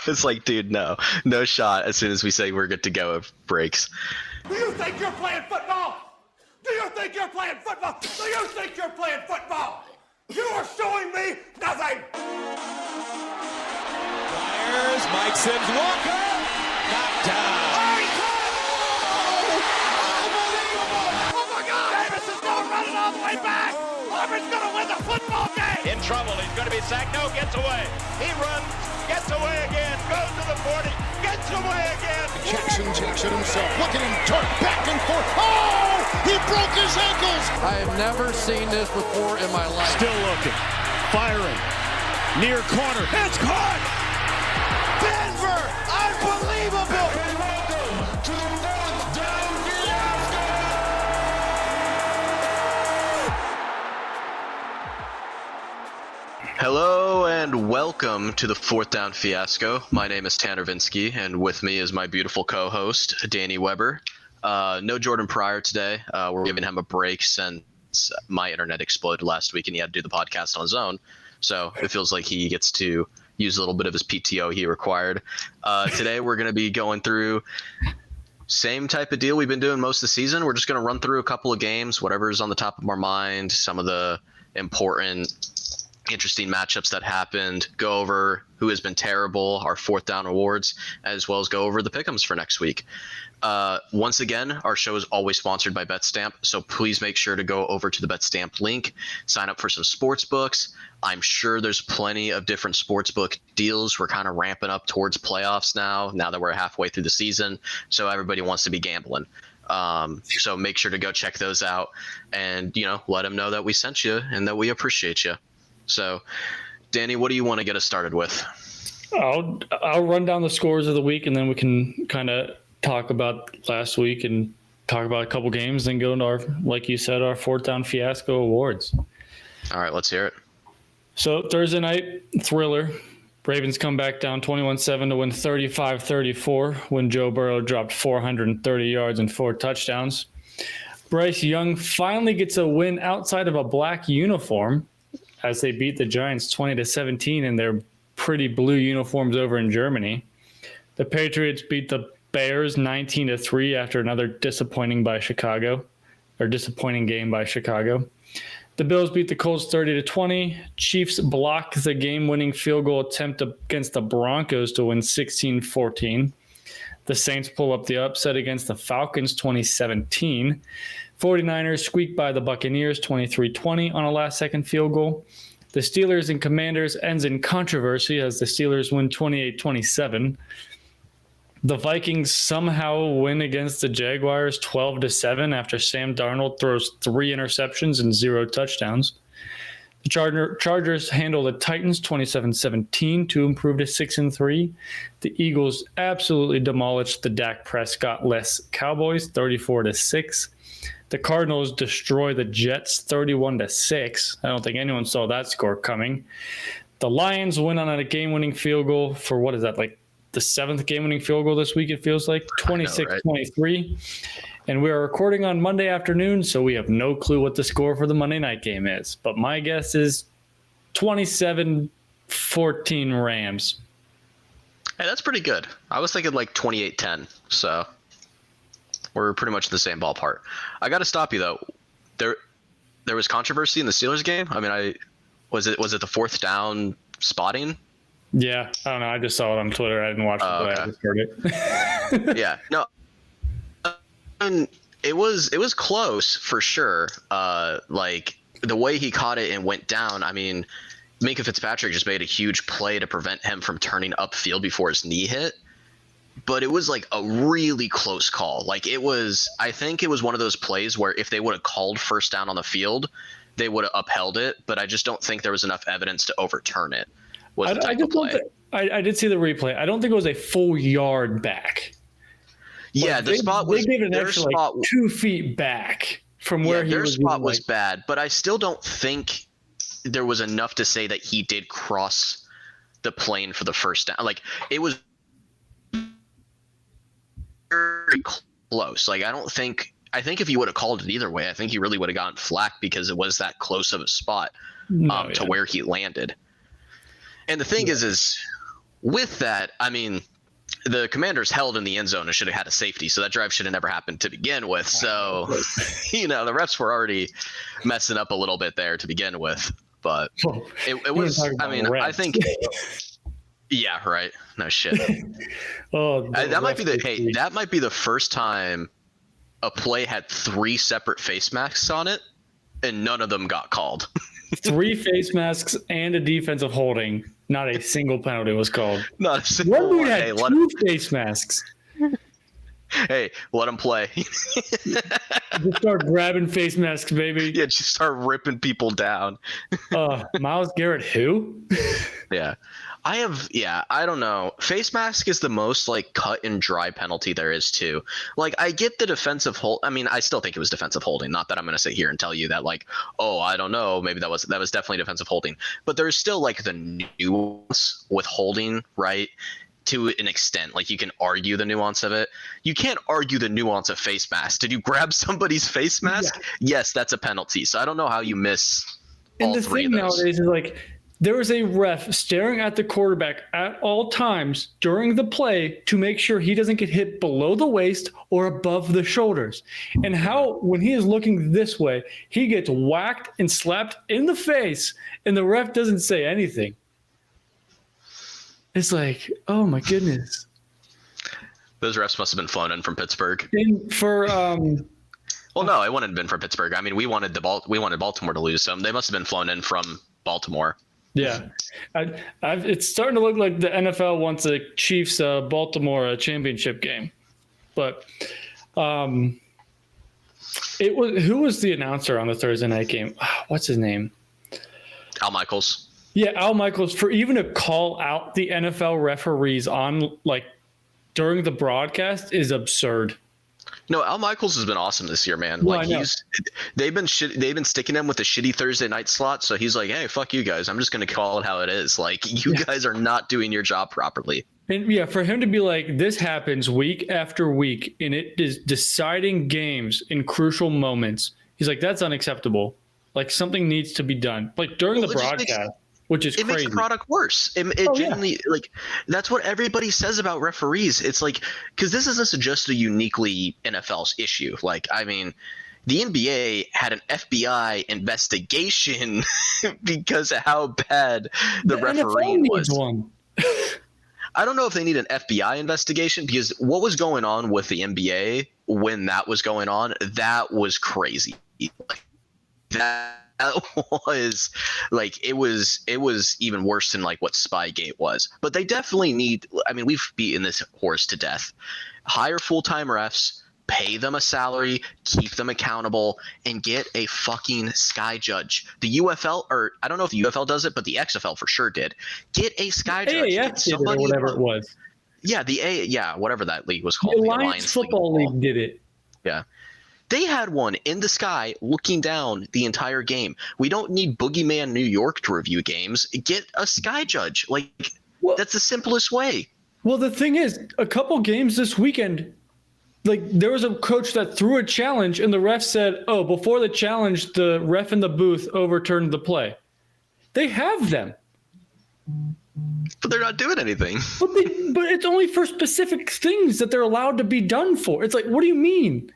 It's like, dude, no shot. As soon as we say we're good to go, it breaks. Do you think you're playing football? Do you think you're playing football? Do you think you're playing football? You are showing me nothing. Fires, Mike Sims, Walker, knocked down. Oh my God! Davis is going running all the way back. Auburn's going to win the football game. In trouble, he's going to be sacked. No, gets away. He runs, gets away again, goes to the 40, gets away again. Jackson takes it himself. Look at him dart back and forth. Oh! He broke his ankles. I have never seen this before in my life. Still looking. Firing. Near corner. It's caught! Denver! Unbelievable! Welcome to the fourth down Hello and welcome to the Fourth Down Fiasco. My name is Tanner Vinsky, and with me is my beautiful co-host, Danny Weber. No Jordan Pryor today. We're giving him a break since my internet exploded last week and he had to do the podcast on his own. So it feels like he gets to use a little bit of his PTO he required. Today we're going to be going through same type of deal we've been doing most of the season. We're just going to run through a couple of games, whatever's on the top of our mind, some of the important, interesting matchups that happened, go over who has been terrible, our fourth down awards, as well as go over the pick'ems for next week. Once again, our show is always sponsored by BetStamp, so please make sure to go over to the BetStamp link, sign up for some sports books. I'm sure there's plenty of different sportsbook deals. We're kind of ramping up towards playoffs now that we're halfway through the season, so everybody wants to be gambling. So make sure to go check those out and, let them know that we sent you and that we appreciate you. So, Danny, what do you want to get us started with? I'll run down the scores of the week, and then we can kind of talk about last week and talk about a couple games, then go into our, like you said, our fourth down fiasco awards. All right, let's hear it. So Thursday night, thriller. Ravens come back down 21-7 to win 35-34 when Joe Burrow dropped 430 yards and 4 touchdowns. Bryce Young finally gets a win outside of a black uniform as they beat the Giants 20-17 in their pretty blue uniforms over in Germany. The Patriots beat the Bears 19-3 after another disappointing game by Chicago. The Bills beat the Colts 30-20. Chiefs block the game-winning field goal attempt against the Broncos to win 16-14. The Saints pull up the upset against the Falcons 2017. 49ers squeak by the Buccaneers 23-20 on a last-second field goal. The Steelers and Commanders ends in controversy as the Steelers win 28-27. The Vikings somehow win against the Jaguars 12-7 after Sam Darnold throws 3 interceptions and 0 touchdowns. The Chargers handle the Titans 27-17 to improve to 6-3. The Eagles absolutely demolished the Dak Prescott-less Cowboys 34-6. The Cardinals destroy the Jets 31-6. I don't think anyone saw that score coming. The Lions win on a game-winning field goal for what is that, like the 7th game-winning field goal this week, it feels like, 26-23. And we are recording on Monday afternoon, so we have no clue what the score for the Monday night game is. But my guess is 27-14 Rams. Hey, that's pretty good. I was thinking like 28-10, so we're pretty much in the same ballpark. I got to stop you, though. There was controversy in the Steelers game. I mean, was it the fourth down spotting? Yeah, I don't know. I just saw it on Twitter. I didn't watch it, but I just heard it. Yeah, no. And it was close for sure. Like the way he caught it and went down. I mean, Minkah Fitzpatrick just made a huge play to prevent him from turning upfield before his knee hit. But it was like a really close call. Like I think it was one of those plays where if they would have called first down on the field, they would have upheld it. But I just don't think there was enough evidence to overturn it. I did see the replay. I don't think it was a full yard back. Yeah, they gave an extra 2 feet back from where he was. Their spot was bad, but I still don't think there was enough to say that he did cross the plane for the first down. Like it was very close. Like I think if he would have called it either way, I think he really would have gotten flack because it was that close of a spot to where he landed. And the thing is with that, I mean, the Commanders held in the end zone and should have had a safety, so that drive should have never happened to begin with. So, the refs were already messing up a little bit there to begin with. But it was, I mean, refs. I think, yeah, right. No shit. That might be the first time a play had 3 separate face masks on it, and none of them got called. 3 face masks and a defensive holding. Not a single penalty was called. Not a single one. Dude had 2 face masks. Hey, let them play. Just start grabbing face masks, baby. Yeah, just start ripping people down. Myles Garrett, who? Yeah. I don't know. Face mask is the most like cut and dry penalty there is too. Like I get the defensive hold. I mean, I still think it was defensive holding. Not that I'm going to sit here and tell you that like, oh, I don't know. Maybe that was definitely defensive holding. But there's still like the nuance with holding, right? To an extent, like you can argue the nuance of it. You can't argue the nuance of face mask. Did you grab somebody's face mask? Yeah. Yes, that's a penalty. So I don't know how you miss all 3 of those. And the thing nowadays is like, there was a ref staring at the quarterback at all times during the play to make sure he doesn't get hit below the waist or above the shoulders. And how, when he is looking this way, he gets whacked and slapped in the face, and the ref doesn't say anything. It's like, oh my goodness. Those refs must have been flown in from Pittsburgh. Well, no, it wouldn't have been from Pittsburgh. I mean, we wanted Baltimore to lose, so they must have been flown in from Baltimore. Yeah, it's starting to look like the NFL wants a Chiefs Baltimore championship game, but who was the announcer on the Thursday night game? What's his name? Al Michaels. Yeah, Al Michaels, for even to call out the NFL referees on like during the broadcast is absurd. No, Al Michaels has been awesome this year, man. Well, like they've been sticking him with a shitty Thursday night slot, so he's like, hey, fuck you guys. I'm just gonna call it how it is. Like you guys are not doing your job properly. And yeah, for him to be like, this happens week after week, and it is deciding games in crucial moments. He's like, that's unacceptable. Like something needs to be done. Like during the broadcast. Which is crazy. It makes the product worse. It genuinely, like, that's what everybody says about referees. It's like, because this isn't just a uniquely NFL's issue. Like, I mean, the NBA had an FBI investigation because of how bad the refereeing was. One. I don't know if they need an FBI investigation because what was going on with the NBA when that was going on, that was crazy. Like, that was like it was even worse than like what Spygate was. But they definitely need, I mean, we've beaten this horse to death. Hire full-time refs, pay them a salary, keep them accountable, and get a fucking sky judge. The UFL, or I don't know if the UFL does it, but the XFL for sure did. Get a sky judge. AAF did it, or whatever it was. Yeah, whatever that league was called. The Alliance Football League did it. Yeah. They had one in the sky looking down the entire game. We don't need Boogeyman New York to review games. Get a sky judge. Like, that's the simplest way. Well, the thing is, a couple games this weekend, like there was a coach that threw a challenge and the ref said, oh, before the challenge, the ref in the booth overturned the play. They have them. But they're not doing anything. But it's only for specific things that they're allowed to be done for. It's like, what do you mean?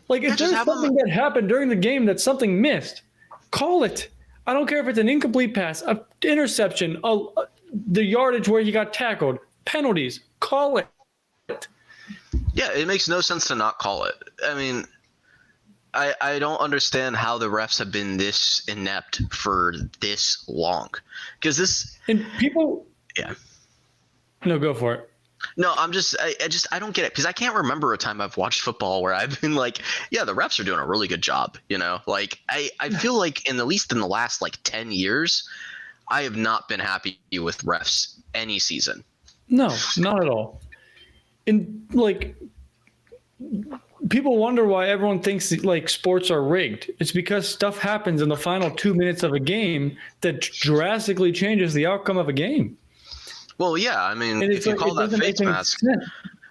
Like, if there's something that happened during the game that something missed, call it. I don't care if it's an incomplete pass, an interception, the yardage where he got tackled, penalties, call it. Yeah, it makes no sense to not call it. I mean, I don't understand how the refs have been this inept for this long. Because this... And people... Yeah. No, go for it. No, I don't get it because I can't remember a time I've watched football where I've been like, yeah, the refs are doing a really good job. You know, like I feel like at least in the last like 10 years, I have not been happy with refs any season. No, not at all. And like people wonder why everyone thinks like sports are rigged. It's because stuff happens in the final 2 minutes of a game that drastically changes the outcome of a game. Well, yeah, I mean, if you call that face mask,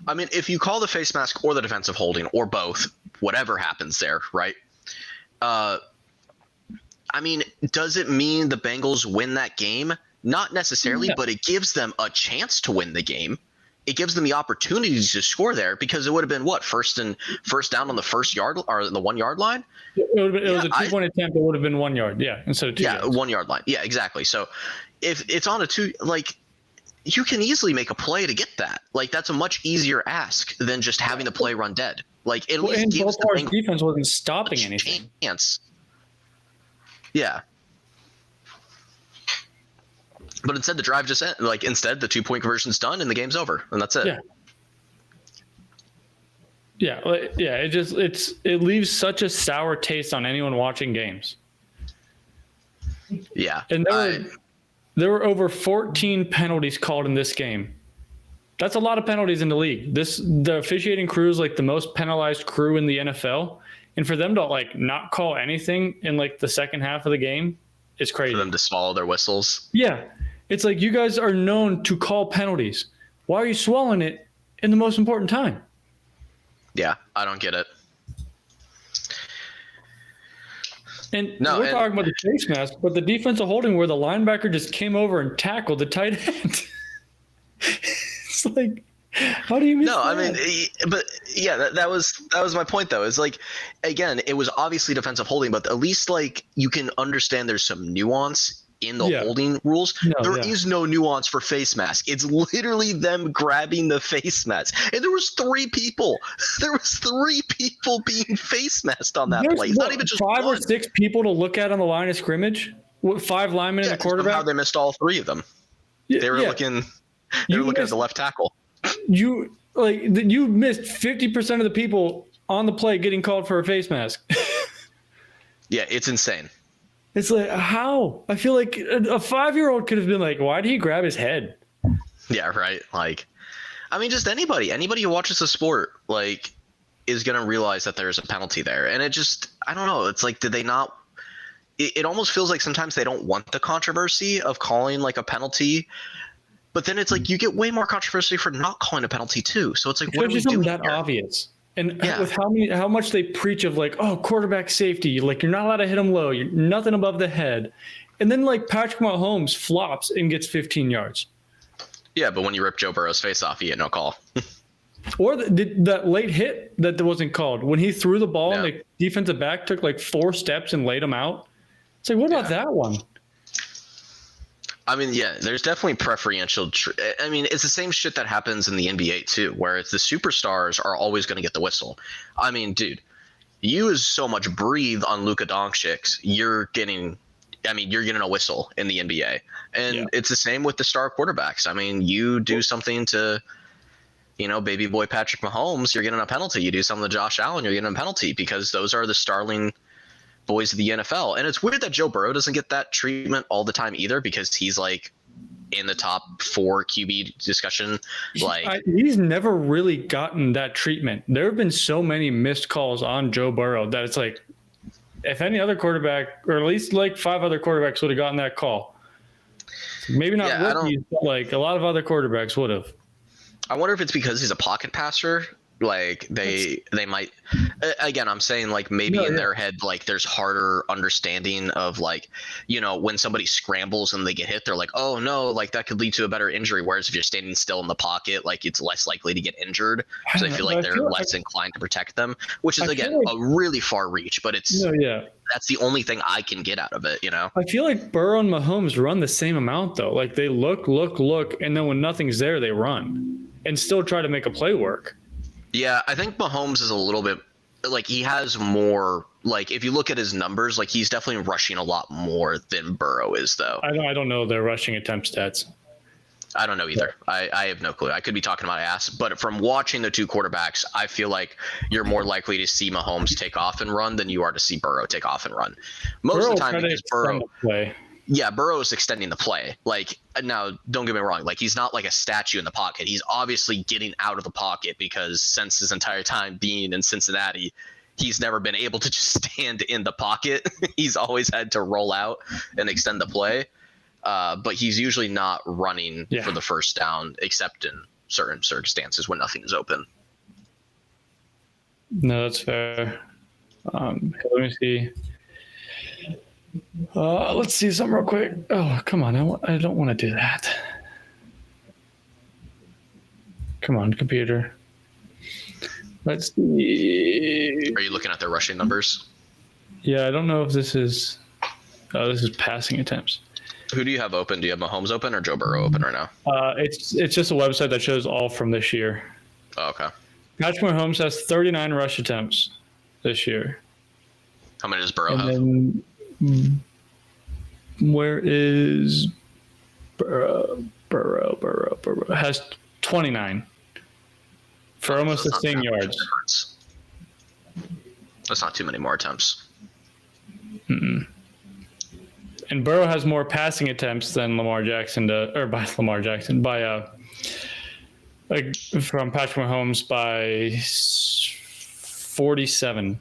I mean, if you call the face mask or the defensive holding or both, whatever happens there, right? I mean, does it mean the Bengals win that game? Not necessarily, but it gives them a chance to win the game. It gives them the opportunities to score there because it would have been what first down on the 1 yard or the 1 yard line. It was a 2-point attempt. It would have been 1 yard. Yeah, instead of 2 yards. 1 yard line. Yeah, exactly. So if it's on a 2, like you can easily make a play to get that. Like that's a much easier ask than just having the play run dead. Like at least gives the defense wasn't stopping anything. Chance. Yeah. But instead, the drive just ended. Like instead, the 2-point conversion's done and the game's over, and that's it. Yeah. It leaves such a sour taste on anyone watching games. Yeah, and there were over 14 penalties called in this game. That's a lot of penalties in the league. The officiating crew is like the most penalized crew in the NFL, and for them to like not call anything in like the second half of the game is crazy. For them to swallow their whistles. Yeah. It's like you guys are known to call penalties. Why are you swallowing it in the most important time? Yeah, I don't get it. And we're talking about the face mask, but the defensive holding where the linebacker just came over and tackled the tight end. It's like, how do you miss that? I mean, but yeah, that was my point though. Is like, again, it was obviously defensive holding, but at least like you can understand there's some nuance in the holding rules. There is no nuance for face mask. It's literally them grabbing the face mask. And there was 3 people. There was 3 people being face masked on that play. It's not even just 5 or 6 people to look at on the line of scrimmage. 5 linemen and a quarterback. How they missed all 3 of them. They were looking. They were looking at the left tackle. You missed 50% of the people on the play getting called for a face mask. Yeah, it's insane. It's like, how? I feel like a 5-year-old could have been like, why did he grab his head? Yeah, right. Like, I mean, just anybody who watches the sport, like, is going to realize that there's a penalty there. And it just, I don't know. It's like, did they not? It almost feels like sometimes they don't want the controversy of calling like a penalty. But then it's like you get way more controversy for not calling a penalty too. So it's like, what are we doing that here? Obvious. And with how much they preach of like, oh, quarterback safety, like you're not allowed to hit him low, you're nothing above the head, and then like Patrick Mahomes flops and gets 15 yards. Yeah, but when you rip Joe Burrow's face off, you get no call. Or that late hit that wasn't called when he threw the ball and the defensive back took like 4 steps and laid him out. It's like, what about that one? I mean, yeah, there's definitely preferential. I mean, it's the same shit that happens in the NBA too, where it's the superstars are always going to get the whistle. I mean, dude, you use so much breathe on Luka Doncic, you're getting a whistle in the NBA, and it's the same with the star quarterbacks. I mean, you do something to, baby boy Patrick Mahomes, you're getting a penalty. You do something to Josh Allen, you're getting a penalty because those are the starling boys of the NFL. And it's weird that Joe Burrow doesn't get that treatment all the time either, because he's like in the top 4 QB discussion. Like he's never really gotten that treatment. There have been so many missed calls on Joe Burrow that it's like, if any other quarterback, or at least like 5 other quarterbacks would have gotten that call, maybe not rookies, but like a lot of other quarterbacks would have. I wonder if it's because he's a pocket passer. Like they might, again, I'm saying like maybe in their head, like there's harder understanding of like, when somebody scrambles and they get hit, they're like, oh no, like that could lead to a better injury. Whereas if you're standing still in the pocket, like it's less likely to get injured. So they feel like they're less inclined to protect them, which is again a really far reach, but it's that's the only thing I can get out of it. I feel like Burrow and Mahomes run the same amount though. Like they look, and then when nothing's there, they run and still try to make a play work. Yeah, I think Mahomes is a little bit like he has more, like if you look at his numbers, like he's definitely rushing a lot more than Burrow is though. I don't know their rushing attempt stats. I don't know either. I have no clue. I could be talking about ass, but from watching the 2 quarterbacks, I feel like you're more likely to see Mahomes take off and run than you are to see Burrow take off and run. Most of the time because Burrow Burrow is extending the play. Like, now, don't get me wrong. Like, he's not like a statue in the pocket. He's obviously getting out of the pocket because since his entire time being in Cincinnati, he's never been able to just stand in the pocket. He's always had to roll out and extend the play. But he's usually not running for the first down, except in certain circumstances when nothing is open. No, that's fair. Let me see. Let's see something real quick. Oh, come on. I don't want to do that. Come on, computer. Let's see. Are you looking at their rushing numbers? Yeah, I don't know if this is. Oh, this is passing attempts. Who do you have open? Do you have Mahomes open or Joe Burrow open right now? It's just a website that shows all from this year. Oh, okay. Patrick Mahomes has 39 rush attempts this year. How many does Burrow have? And then where is Burrow? Burrow has 29 for almost the same yards. That's not too many more attempts. And Burrow has more passing attempts than Lamar Jackson from Patrick Mahomes by 47.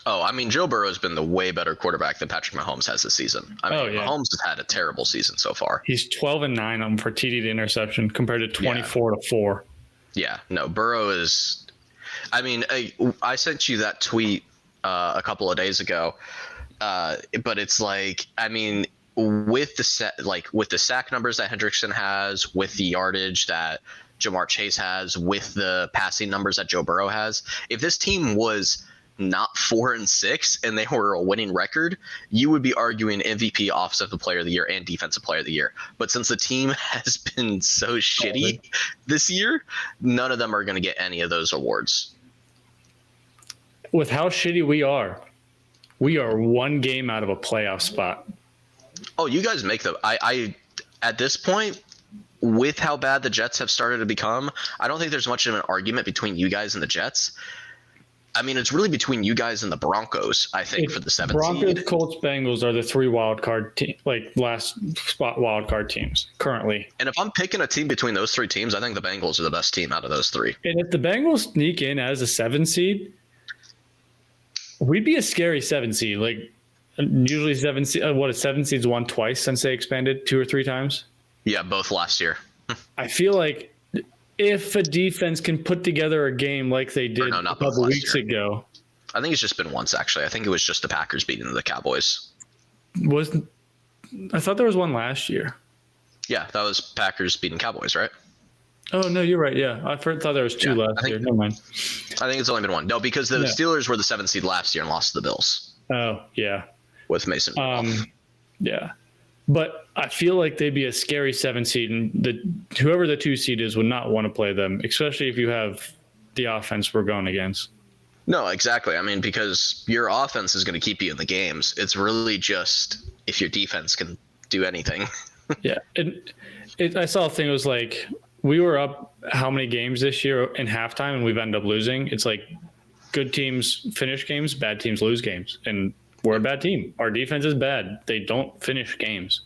Oh, I mean, Joe Burrow's been the way better quarterback than Patrick Mahomes has this season. I mean, Mahomes has had a terrible season so far. He's 12-9 for TD to interception compared to 24-4. Yeah, no, Burrow is. I mean, I sent you that tweet a couple of days ago, but it's like, I mean, with the sack numbers that Hendrickson has, with the yardage that Jamar Chase has, with the passing numbers that Joe Burrow has, if this team was not 4-6 and they were a winning record, you would be arguing MVP, Offensive Player of the Year, and Defensive Player of the Year. But since the team has been so shitty this year, none of them are going to get any of those awards. With how shitty we are one game out of a playoff spot. Oh, you guys make the I at this point, with how bad the Jets have started to become, I don't think there's much of an argument between you guys and the Jets. I mean, it's really between you guys and the Broncos, I think, for the 7th Broncos, seed. Colts, Bengals are the 3 last spot wild card teams currently. And if I'm picking a team between those 3 teams, I think the Bengals are the best team out of those 3. And if the Bengals sneak in as a 7 seed, we'd be a scary 7 seed. Like usually 7 seed, 7 seeds won twice since they expanded 2 or 3 times. Yeah, both last year. I feel like if a defense can put together a game like they did a couple weeks ago. I think it's just been once, actually. I think it was just the Packers beating the Cowboys. I thought there was one last year. Yeah, that was Packers beating Cowboys, right? Oh, no, you're right. Yeah, I thought there was 2 last year. Never mind. I think it's only been 1. No, because the Steelers were the 7th seed last year and lost to the Bills. Oh, yeah. With Mason Rudolph. Yeah. But I feel like they'd be a scary 7 seed, and whoever the 2 seed is would not want to play them, especially if you have the offense we're going against. No, exactly. I mean, because your offense is going to keep you in the games. It's really just if your defense can do anything. Yeah. I saw a thing. It was like we were up how many games this year in halftime, and we've ended up losing. It's like good teams finish games, bad teams lose games. And we're a bad team. Our defense is bad. They don't finish games.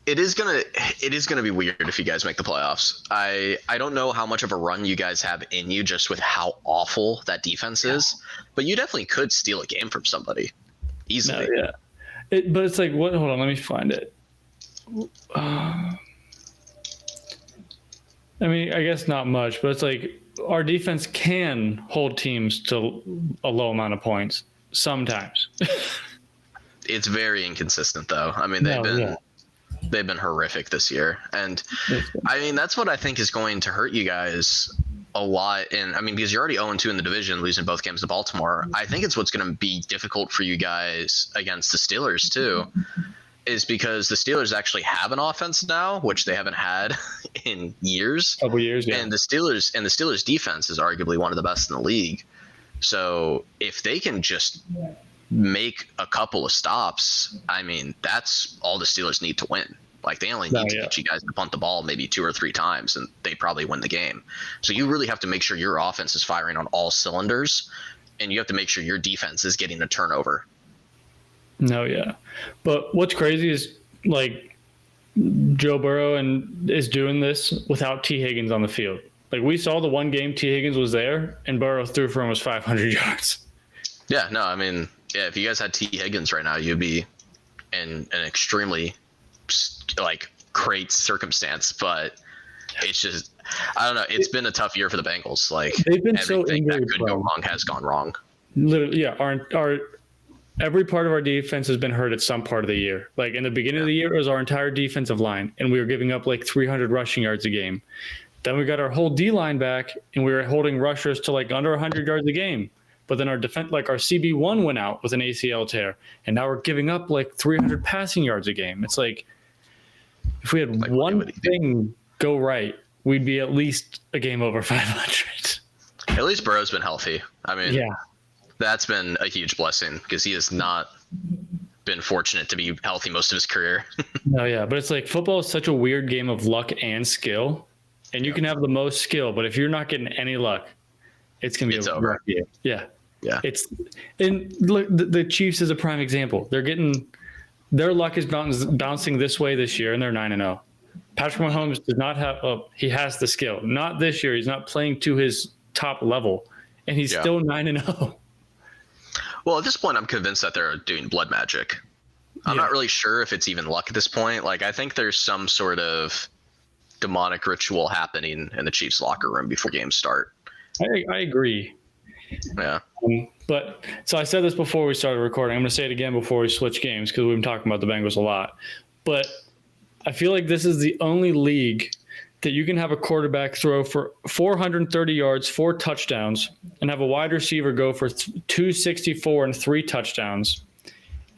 It is gonna be weird if you guys make the playoffs. I don't know how much of a run you guys have in you just with how awful that defense is, but you definitely could steal a game from somebody easily. No, yeah. But it's like what? Hold on, let me find it. I mean, I guess not much, but it's like our defense can hold teams to a low amount of points. Sometimes. It's very inconsistent, though. I mean, they've been horrific this year, and I mean that's what I think is going to hurt you guys a lot. And I mean, because you're already 0-2 in the division, losing both games to Baltimore. I think it's what's going to be difficult for you guys against the Steelers too, is because the Steelers actually have an offense now, which they haven't had in years. Couple years, yeah. And the Steelers defense is arguably one of the best in the league. So if they can just make a couple of stops, I mean, that's all the Steelers need to win. Like they only need to get you guys to punt the ball maybe 2 or 3 times, and they probably win the game. So you really have to make sure your offense is firing on all cylinders, and you have to make sure your defense is getting a turnover. No, yeah. But what's crazy is like Joe Burrow is doing this without T. Higgins on the field. Like we saw the one game T. Higgins was there, and Burrow threw for almost 500 yards. Yeah, no, I mean, yeah, if you guys had T. Higgins right now, you'd be in an extremely like great circumstance. But it's just, I don't know. It's been a tough year for the Bengals. Like they've been everything so that could go wrong has gone wrong. Literally, yeah. every part of our defense has been hurt at some part of the year. Like in the beginning of the year, it was our entire defensive line, and we were giving up like 300 rushing yards a game. Then we got our whole D line back, and we were holding rushers to like under 100 yards a game. But then our defense, like our CB1 went out with an ACL tear, and now we're giving up like 300 passing yards a game. It's like if we had one thing go right, we'd be at least a game over 500. At least Burrow's been healthy. I mean, Yeah. that's been a huge blessing because he has not been fortunate to be healthy most of his career. No, yeah, but it's like football is such a weird game of luck and skill, and you can have the most skill, but if you're not getting any luck, it's gonna be It's a over. rough game. Yeah, Yeah. And look, the Chiefs is a prime example. Their luck is bouncing this way this year, and they're 9-0. Patrick Mahomes does not have. He has the skill. Not this year. He's not playing to his top level, and he's still 9-0. Well, at this point, I'm convinced that they're doing blood magic. I'm not really sure if it's even luck at this point. Like, I think there's some sort of demonic ritual happening in the Chiefs locker room before games start. I agree. Yeah. But so I said this before we started recording. I'm going to say it again before we switch games because we've been talking about the Bengals a lot. But I feel like this is the only league that you can have a quarterback throw for 430 yards, 4 touchdowns, and have a wide receiver go for 264 and 3 touchdowns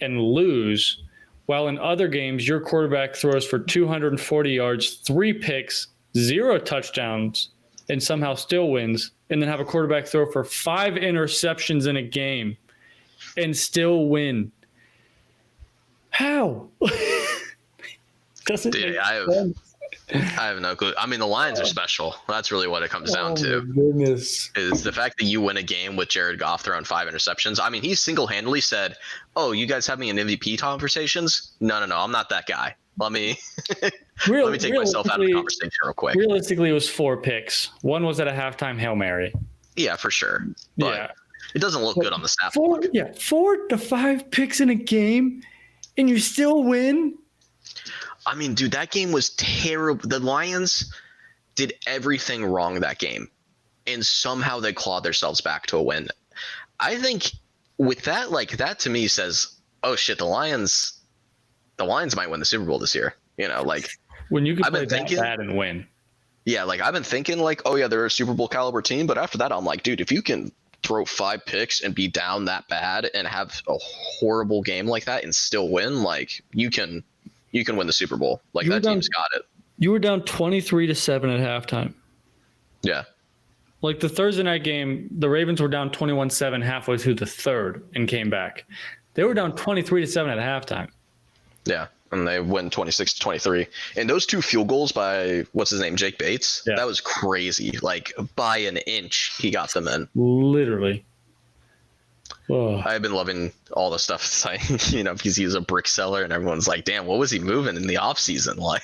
and lose, while in other games your quarterback throws for 240 yards, 3 picks, 0 touchdowns, and somehow still wins, and then have a quarterback throw for 5 interceptions in a game and still win. How? Doesn't Dude, make I sense. have no clue. I mean, the Lions are special. That's really what it comes down to. My goodness. Is the fact that you win a game with Jared Goff throwing 5 interceptions. I mean, he single-handedly said, "Oh, you guys have me in MVP conversations? No, I'm not that guy. Let me take myself out of the conversation real quick." Realistically, it was 4 picks. One was at a halftime Hail Mary. Yeah, for sure. But Yeah. it doesn't look good on the snap. 4 to 5 picks in a game, and you still win? I mean, dude, that game was terrible. The Lions did everything wrong that game, and somehow they clawed themselves back to a win. I think with that, like, that to me says, oh shit, the Lions might win the Super Bowl this year. You know, like, When you can I've play been that thinking- bad and win. yeah, like I've been thinking like, oh yeah, they're a Super Bowl caliber team, but after that, I'm like, dude, if you can throw 5 picks and be down that bad and have a horrible game like that and still win, like you can win the Super Bowl. Like that team's got it. You were down 23-7 at halftime. Yeah. Like the Thursday night game, the Ravens were down 21-7 halfway through the third and came back. They were down 23-7 at halftime. Yeah. And they win 26-23. And those 2 field goals by what's his name, Jake Bates, Yeah. that was crazy. Like by an inch, he got them in. Literally. Oh. I've been loving all the stuff. It's like, you know, because he's a brick seller, and everyone's like, "Damn, what was he moving in the off season?" Like,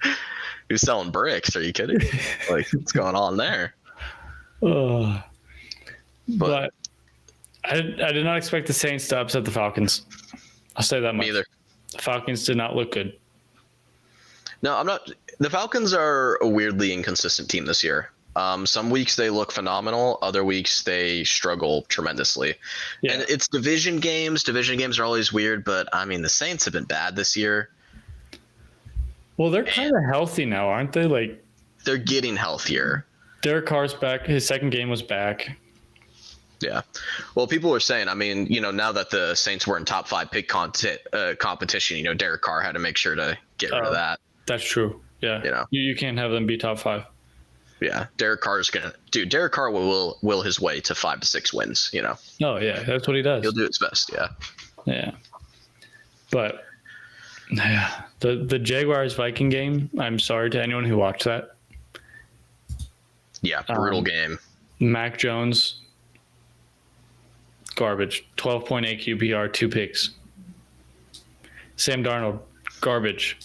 he was selling bricks. Are you kidding? Like, what's going on there? Oh. But I did not expect the Saints to upset the Falcons. I'll say that much. Me either. The Falcons did not look good. No, I'm not. The Falcons are a weirdly inconsistent team this year. Some weeks they look phenomenal. Other weeks they struggle tremendously. Yeah. And it's division games. Division games are always weird, but I mean, the Saints have been bad this year. Well, they're kind of healthy now, aren't they? Like They're getting healthier. Derek Carr's back. His second game was back. Yeah. Well, people were saying, I mean, you know, now that the Saints were in top 5 pick competition, you know, Derek Carr had to make sure to get rid of that. That's true. Yeah. You know. You can't have them be top 5. Yeah. Derek Carr will his way to 5 to 6 wins, you know. Oh, yeah. That's what he does. He'll do his best. Yeah. Yeah. But yeah, the Jaguars Viking game, I'm sorry to anyone who watched that. Yeah. Brutal game. Mac Jones, garbage. 12.8 QPR, 2 picks. Sam Darnold, garbage.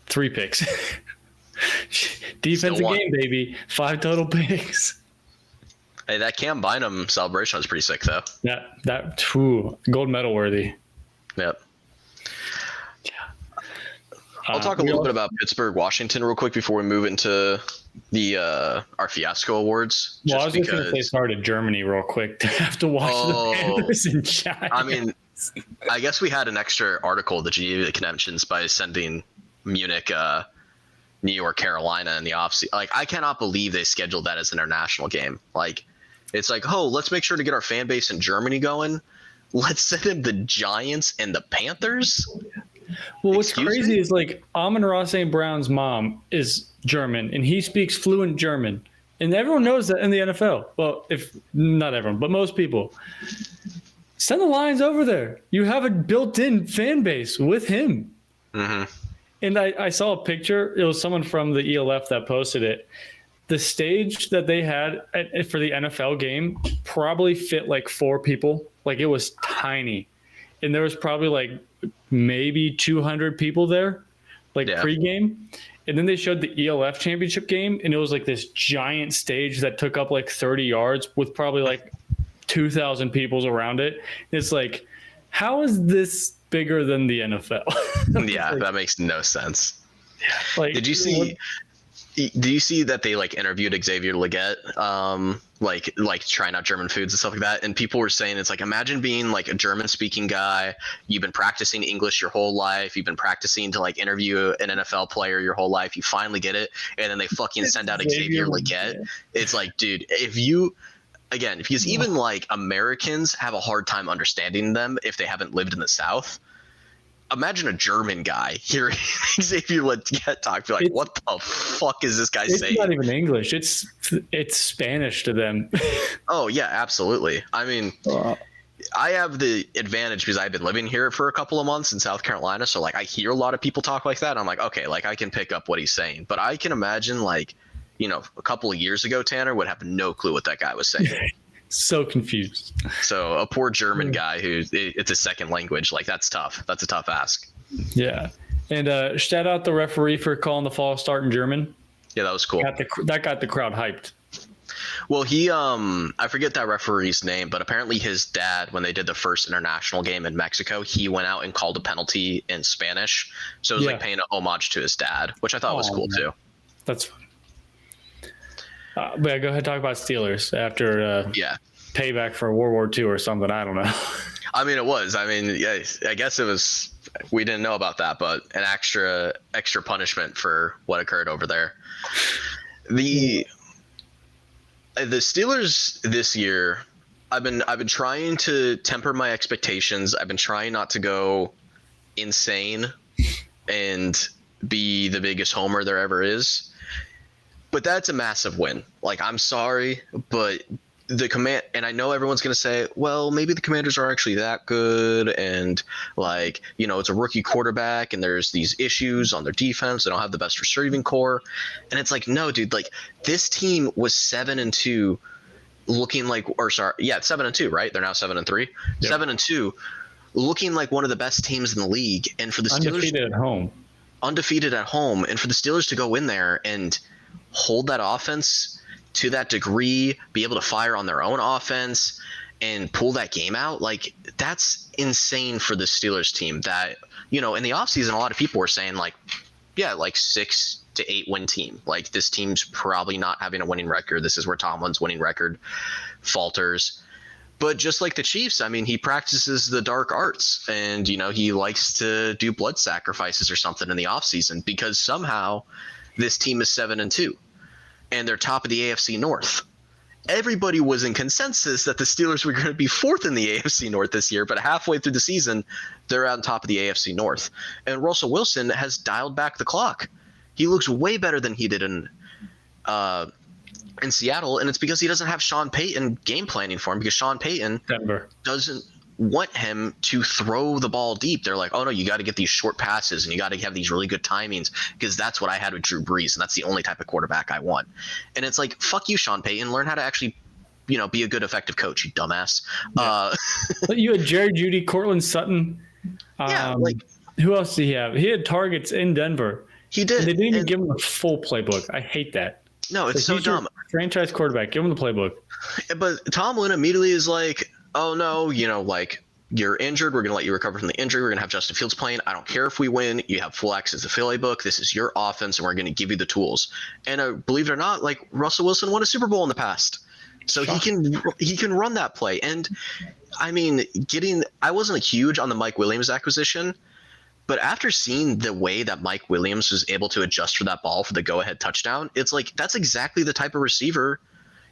3 picks. Defensive game, baby. 5 total picks. Hey, that Cam Bynum celebration was pretty sick, though. That gold medal worthy. Yep. I'll talk a little bit about Pittsburgh, Washington, real quick before we move into the our Fiasco Awards. Well, I was just going to say sorry to Germany real quick to have to watch the Panthers and Giants. I mean, I guess we had an extra article of the Geneva Conventions by sending Munich, New York, Carolina in the offseason. Like, I cannot believe they scheduled that as an international game. Like, it's like, oh, let's make sure to get our fan base in Germany going. Let's send in the Giants and the Panthers. Well, what's crazy is like Amon-Ra St. Brown's mom is German and he speaks fluent German. And everyone knows that in the NFL. Well, if not everyone, but most people. Send the Lions over there. You have a built-in fan base with him. Mm-hmm. And I saw a picture. It was someone from the ELF that posted it. The stage that they had for the NFL game probably fit like 4 people. Like, it was tiny. And there was probably like maybe 200 people there, like pregame. And then they showed the ELF championship game, and it was like this giant stage that took up like 30 yards with probably like 2,000 people around it. And it's like, how is this bigger than the NFL? Yeah, that makes no sense. Like, did you see that they like interviewed Xavier Leggett, like trying out German foods and stuff like that? And people were saying, it's like, imagine being like a German speaking guy. You've been practicing English your whole life. You've been practicing to like interview an NFL player your whole life. You finally get it. And then they fucking send out Xavier Leggett. It's like, dude, because even like Americans have a hard time understanding them if they haven't lived in the South. Imagine a German guy hearing Xavier Leggett talk, be like, what the fuck is this guy saying? It's not even English. It's Spanish to them. Oh, yeah, absolutely. I mean, I have the advantage because I've been living here for a couple of months in South Carolina. So, like, I hear a lot of people talk like that. And I'm like, okay, like, I can pick up what he's saying. But I can imagine, like, you know, a couple of years ago, Tanner would have no clue what that guy was saying. So confused. So a poor German guy who it's a second language, like, that's tough. That's a tough ask. Yeah. And shout out the referee for calling the false start in German. Yeah, that was cool. That got the crowd hyped. Well, he I forget that referee's name, but apparently his dad, when they did the first international game in Mexico, he went out and called a penalty in Spanish. So it was like paying a homage to his dad, which I thought was cool too. That's fun. But go ahead and talk about Steelers after payback for World War II or something. I don't know. I mean, it was. I mean, yeah, I guess it was. We didn't know about that, but an extra punishment for what occurred over there. The Steelers this year, I've been trying to temper my expectations. I've been trying not to go insane and be the biggest homer there ever is. But that's a massive win. Like, I'm sorry, but the command, and I know everyone's going to say, well, maybe the Commanders are actually that good. And like, you know, it's a rookie quarterback and there's these issues on their defense. They don't have the best receiving core. And it's like, no, dude, like, this team was 7-2 looking like, or sorry. Yeah, 7-2, right? They're now 7-3, yep. 7-2 looking like one of the best teams in the league. And for the Steelers undefeated at home, and for the Steelers to go in there and hold that offense to that degree, be able to fire on their own offense and pull that game out, like, that's insane for the Steelers team. That, you know, in the offseason, a lot of people were saying, like, yeah, like 6 to 8 win team. Like, this team's probably not having a winning record. This is where Tomlin's winning record falters. But just like the Chiefs, I mean, he practices the dark arts and, you know, he likes to do blood sacrifices or something in the offseason because somehow this team is 7-2 and they're top of the AFC North. Everybody was in consensus that the Steelers were going to be 4th in the AFC North this year, but halfway through the season, they're on top of the AFC North. And Russell Wilson has dialed back the clock. He looks way better than he did in Seattle, and it's because he doesn't have Sean Payton game planning for him, because Sean Payton doesn't want him to throw the ball deep. They're like, oh no, you got to get these short passes and you got to have these really good timings, because that's what I had with Drew Brees, and that's the only type of quarterback I want. And it's like, fuck you, Sean Payton. Learn how to actually, you know, be a good, effective coach, you dumbass. Yeah. You had Jerry Jeudy, Cortland Sutton. Yeah, like, who else did he have? He had targets in Denver. He did. And they didn't even give him a full playbook. I hate that. No, it's so dumb. Franchise quarterback, give him the playbook. But Tomlin immediately is like, oh no, you know, like, you're injured. We're going to let you recover from the injury. We're going to have Justin Fields playing. I don't care if we win. You have full access to the Philly book. This is your offense, and we're going to give you the tools. And believe it or not, like Russell Wilson won a Super Bowl in the past, so he can run that play. And I mean, I wasn't huge on the Mike Williams acquisition, but after seeing the way that Mike Williams was able to adjust for that ball for the go-ahead touchdown, it's like that's exactly the type of receiver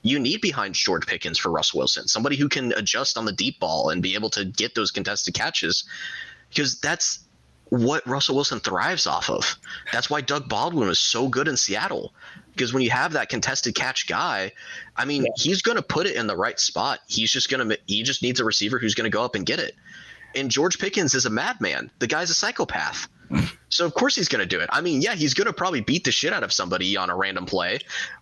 you need behind George Pickens for Russell Wilson, somebody who can adjust on the deep ball and be able to get those contested catches, because that's what Russell Wilson thrives off of. That's why Doug Baldwin was so good in Seattle, because when you have that contested catch guy, I mean, he's going to put it in the right spot. He just needs a receiver who's going to go up and get it. And George Pickens is a madman. The guy's a psychopath. So of course he's going to do it. I mean, yeah, he's going to probably beat the shit out of somebody on a random play,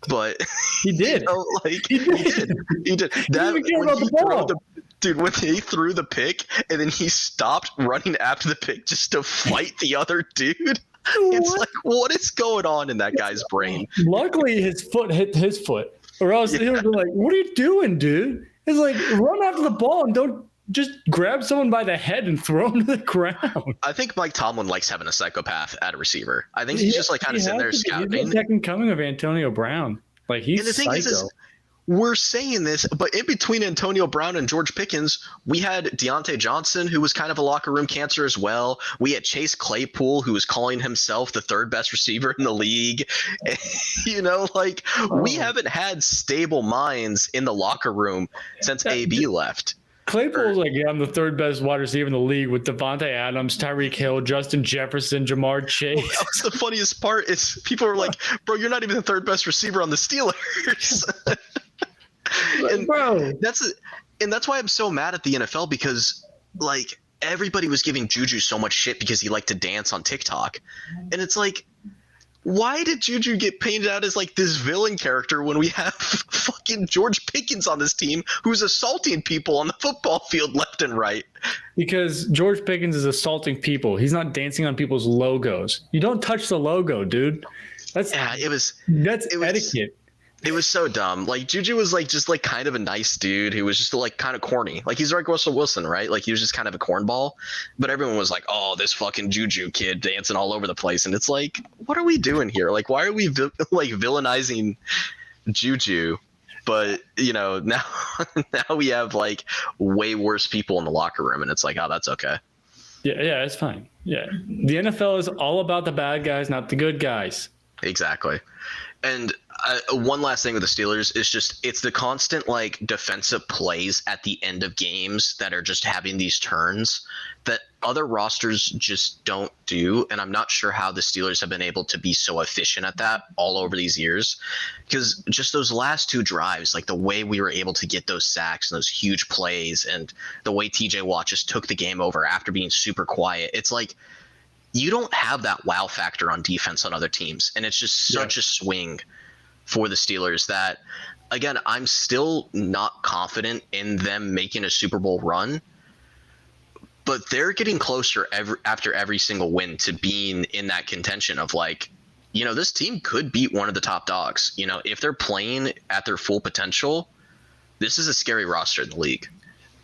but he did. He did. Dude, when he threw the pick and then he stopped running after the pick just to fight the other dude, it's like, what is going on in that guy's brain? Luckily, his foot hit his foot, or else he would be like, "What are you doing, dude?" It's like, run after the ball and don't just grab someone by the head and throw him to the ground. I think Mike Tomlin likes having a psychopath at a receiver. I think he's just like kind of sitting there scouting. He's the second coming of Antonio Brown. Like, he's and the thing psycho. is, we're saying this, but in between Antonio Brown and George Pickens, we had Deontay Johnson, who was kind of a locker room cancer as well. We had Chase Claypool, who was calling himself the third best receiver in the league. We haven't had stable minds in the locker room since AB left. Claypool's like, yeah, I'm the third best wide receiver in the league with Devontae Adams, Tyreek Hill, Justin Jefferson, Jamar Chase. Well, that's the funniest part is people are like, bro, you're not even the third best receiver on the Steelers. And that's why I'm so mad at the NFL, because like everybody was giving Juju so much shit because he liked to dance on TikTok. And it's like, why did Juju get painted out as like this villain character when we have fucking George Pickens on this team who's assaulting people on the football field left and right? Because George Pickens is assaulting people. He's not dancing on people's logos. You don't touch the logo, dude. That's etiquette. It was so dumb. Like Juju was like just like kind of a nice dude who was just like kind of corny. Like he's like Russell Wilson, right? Like he was just kind of a cornball. But everyone was like, "Oh, this fucking Juju kid dancing all over the place." And it's like, what are we doing here? Like, why are we villainizing Juju? But now we have like way worse people in the locker room, and it's like, oh, that's okay. Yeah, it's fine. Yeah, the NFL is all about the bad guys, not the good guys. Exactly. And one last thing with the Steelers is just it's the constant like defensive plays at the end of games that are just having these turns that other rosters just don't do. And I'm not sure how the Steelers have been able to be so efficient at that all over these years, because just those last two drives, like the way we were able to get those sacks and those huge plays and the way TJ Watt just took the game over after being super quiet. It's like, you don't have that wow factor on defense on other teams. And it's just such a swing for the Steelers that, again, I'm still not confident in them making a Super Bowl run, but they're getting closer after every single win to being in that contention of like, this team could beat one of the top dogs. If they're playing at their full potential, this is a scary roster in the league.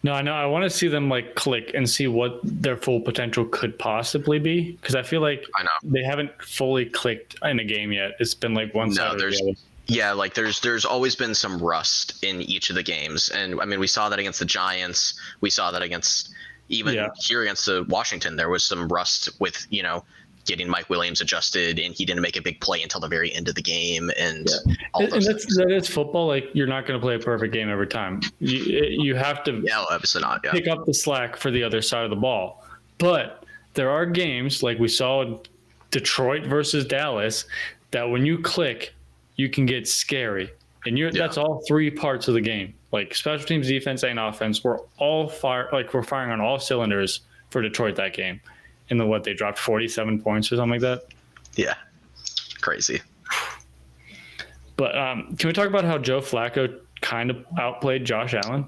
No, I know. I want to see them like click and see what their full potential could possibly be, because I feel like they haven't fully clicked in a game yet. It's been like one side or the other. Yeah, like there's always been some rust in each of the games, and I mean we saw that against the Giants. We saw that against here against the Washington. There was some rust with getting Mike Williams adjusted, and he didn't make a big play until the very end of the game. And that is football. Like, you're not going to play a perfect game every time. You have to obviously not, pick up the slack for the other side of the ball. But there are games like we saw in Detroit versus Dallas that when you click, you can get scary. And that's all three parts of the game. Like special teams, defense, and offense. We're firing on all cylinders for Detroit that game. And then they dropped 47 points or something like that. Yeah, crazy. But can we talk about how Joe Flacco kind of outplayed Josh Allen?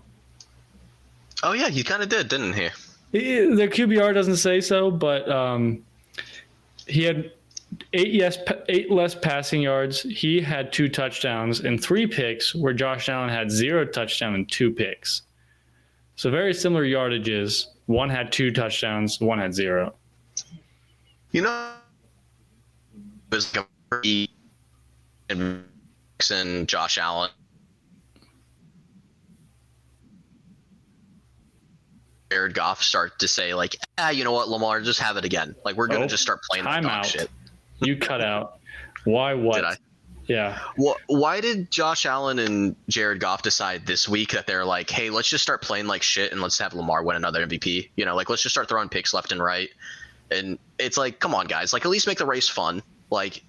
Oh yeah, he kind of did, didn't he? The QBR doesn't say so, but he had eight less passing yards. He had 2 touchdowns and 3 picks, where Josh Allen had 0 touchdown and 2 picks. So very similar yardages. One had 2 touchdowns, one had 0. You know, it was like and Josh Allen. Jared Goff start to say like, you know what, Lamar, just have it again. Like we're gonna just start playing like dog shit. You cut out. Why? What? Did I? Yeah. Well, why did Josh Allen and Jared Goff decide this week that they're like, hey, let's just start playing like shit and let's have Lamar win another MVP? You know, like let's just start throwing picks left and right. And it's like, come on, guys, like at least make the race fun. Like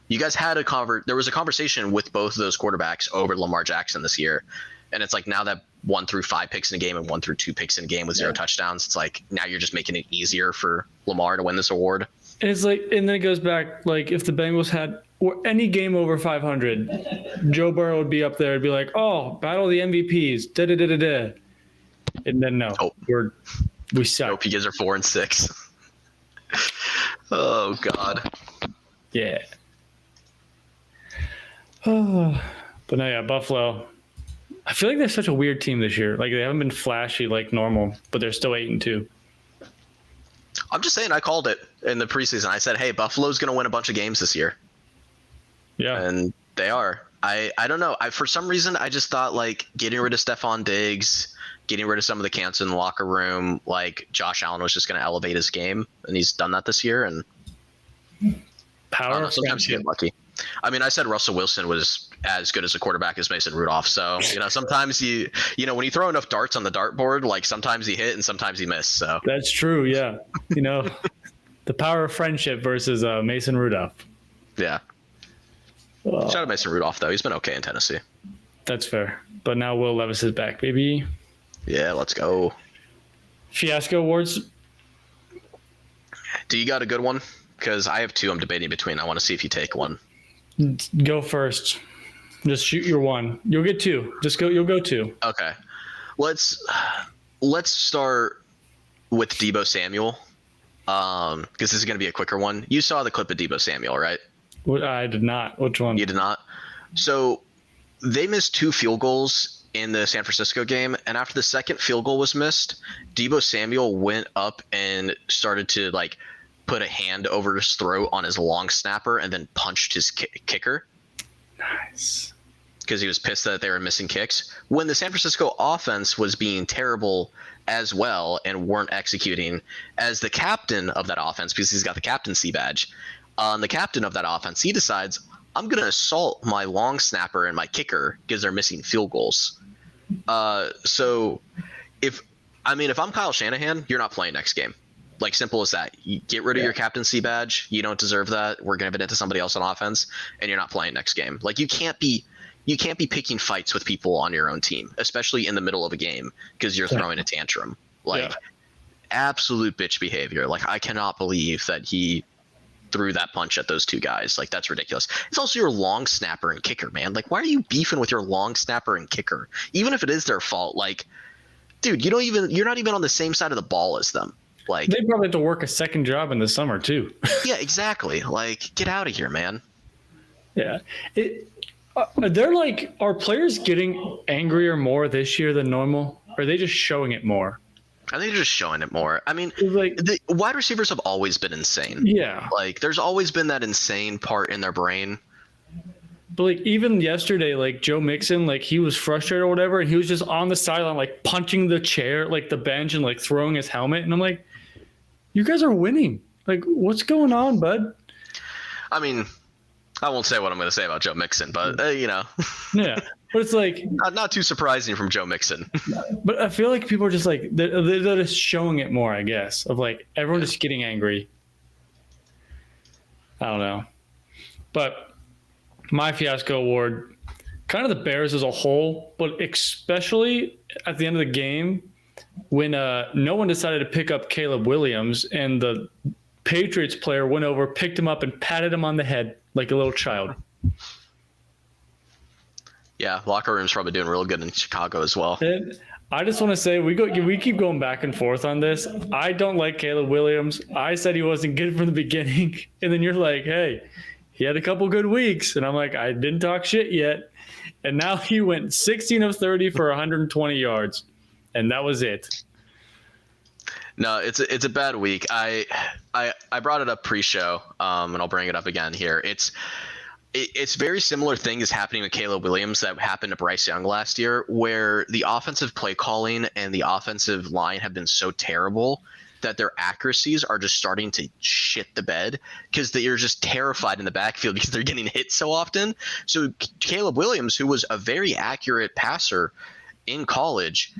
you guys had there was a conversation with both of those quarterbacks over Lamar Jackson this year. And it's like now that 1 through 5 picks in a game and 1 through 2 picks in a game with 0 touchdowns, it's like now you're just making it easier for Lamar to win this award. And it's like, and then it goes back, like if the Bengals had any game over 500, Joe Burrow would be up there and be like, oh, battle of the MVPs, da-da-da-da-da. And then no, we suck. Nope, you guys are 4 and 6. Oh, God. Yeah. Oh, but no, yeah, Buffalo. I feel like they're such a weird team this year. Like they haven't been flashy like normal, but they're still 8-2. I'm just saying, I called it in the preseason. I said, hey, Buffalo's going to win a bunch of games this year. Yeah. And they are. I don't know. For some reason, I just thought like getting rid of Stephon Diggs, getting rid of some of the cancer in the locker room, like Josh Allen was just going to elevate his game. And he's done that this year. And power. Sometimes you get lucky. I mean, I said Russell Wilson was as good as a quarterback as Mason Rudolph. So, you know, sometimes you know, when you throw enough darts on the dartboard, like sometimes he hit and sometimes he missed. So that's true. Yeah. You know, the power of friendship versus Mason Rudolph. Yeah. Shout out Mason Rudolph, though. He's been okay in Tennessee. That's fair. But now Will Levis is back, baby. Yeah, let's go. Fiasco awards. Do you got a good one? Because I have 2 I'm debating between. I want to see if you take one. Go first. Just shoot your one. You'll get 2. Just go. You'll go 2. Okay. Let's start with Deebo Samuel. Because this is going to be a quicker one. You saw the clip of Deebo Samuel, right? I did not. Which one? You did not? So they missed 2 field goals in the San Francisco game. And after the second field goal was missed, Deebo Samuel went up and started to like put a hand over his throat on his long snapper and then punched his kicker. Nice. Because he was pissed that they were missing kicks. When the San Francisco offense was being terrible as well and weren't executing, as the captain of that offense, because he's got the captaincy badge, the captain of that offense, he decides, I'm going to assault my long snapper and my kicker because they're missing field goals. So if I'm Kyle Shanahan, you're not playing next game. Like, simple as that. You get rid of your captaincy badge. You don't deserve that. We're giving it to somebody else on offense, and you're not playing next game. Like, you can't be picking fights with people on your own team, especially in the middle of a game, because you're throwing a tantrum. Like, absolute bitch behavior. Like, I cannot believe that he threw that punch at those 2 guys. Like, that's ridiculous. It's also your long snapper and kicker, man. Like, why are you beefing with your long snapper and kicker? Even if it is their fault, like, dude, you're not even on the same side of the ball as them. Like, they probably have to work a second job in the summer too. Yeah, exactly. Like, get out of here, man. Yeah. They're like, are players getting angrier more this year than normal? Or are they just showing it more? I think they're just showing it more. I mean, like, the wide receivers have always been insane. Yeah. Like, there's always been that insane part in their brain. But, like, even yesterday, like, Joe Mixon, like, he was frustrated or whatever, and he was just on the sideline, like, punching the chair, like, the bench, and, like, throwing his helmet. And I'm like, you guys are winning. Like, what's going on, bud? I mean, I won't say what I'm going to say about Joe Mixon, but, you know. Yeah. But it's like not too surprising from Joe Mixon. But I feel like people are just like they're just showing it more, I guess, of like everyone just getting angry. I don't know. But my fiasco award, kind of the Bears as a whole, but especially at the end of the game when no one decided to pick up Caleb Williams and the Patriots player went over, picked him up, and patted him on the head like a little child. Yeah, locker room's probably doing real good in Chicago as well. And I just want to say we keep going back and forth on this. I don't like Caleb Williams. I said he wasn't good from the beginning, and then you're like, hey, he had a couple good weeks, and I'm like, I didn't talk shit yet, and now he went 16 of 30 for 120 yards, and that was it. No, it's a bad week. I brought it up pre-show, and I'll bring it up again here. It's very similar thing is happening with Caleb Williams that happened to Bryce Young last year, where the offensive play calling and the offensive line have been so terrible that their accuracies are just starting to shit the bed because they're just terrified in the backfield because they're getting hit so often. So Caleb Williams, who was a very accurate passer in college,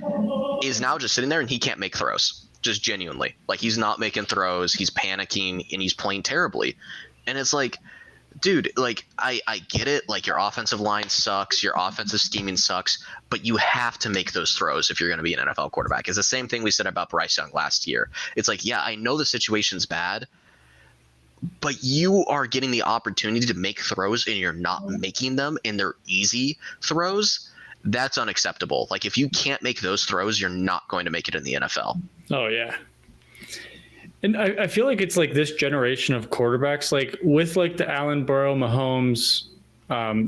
is now just sitting there and he can't make throws. Just genuinely, like, he's not making throws, he's panicking, and he's playing terribly. And it's like, dude, like, I get it, like, your offensive line sucks, your offensive scheming sucks, but you have to make those throws if you're going to be an NFL quarterback. It's the same thing we said about Bryce Young last year. It's like, yeah, I know the situation's bad, but you are getting the opportunity to make throws and you're not making them, and they're easy throws. That's unacceptable. Like, if you can't make those throws, you're not going to make it in the NFL. Oh, yeah. And I feel like it's like this generation of quarterbacks, like with like the Allen, Burrow, Mahomes,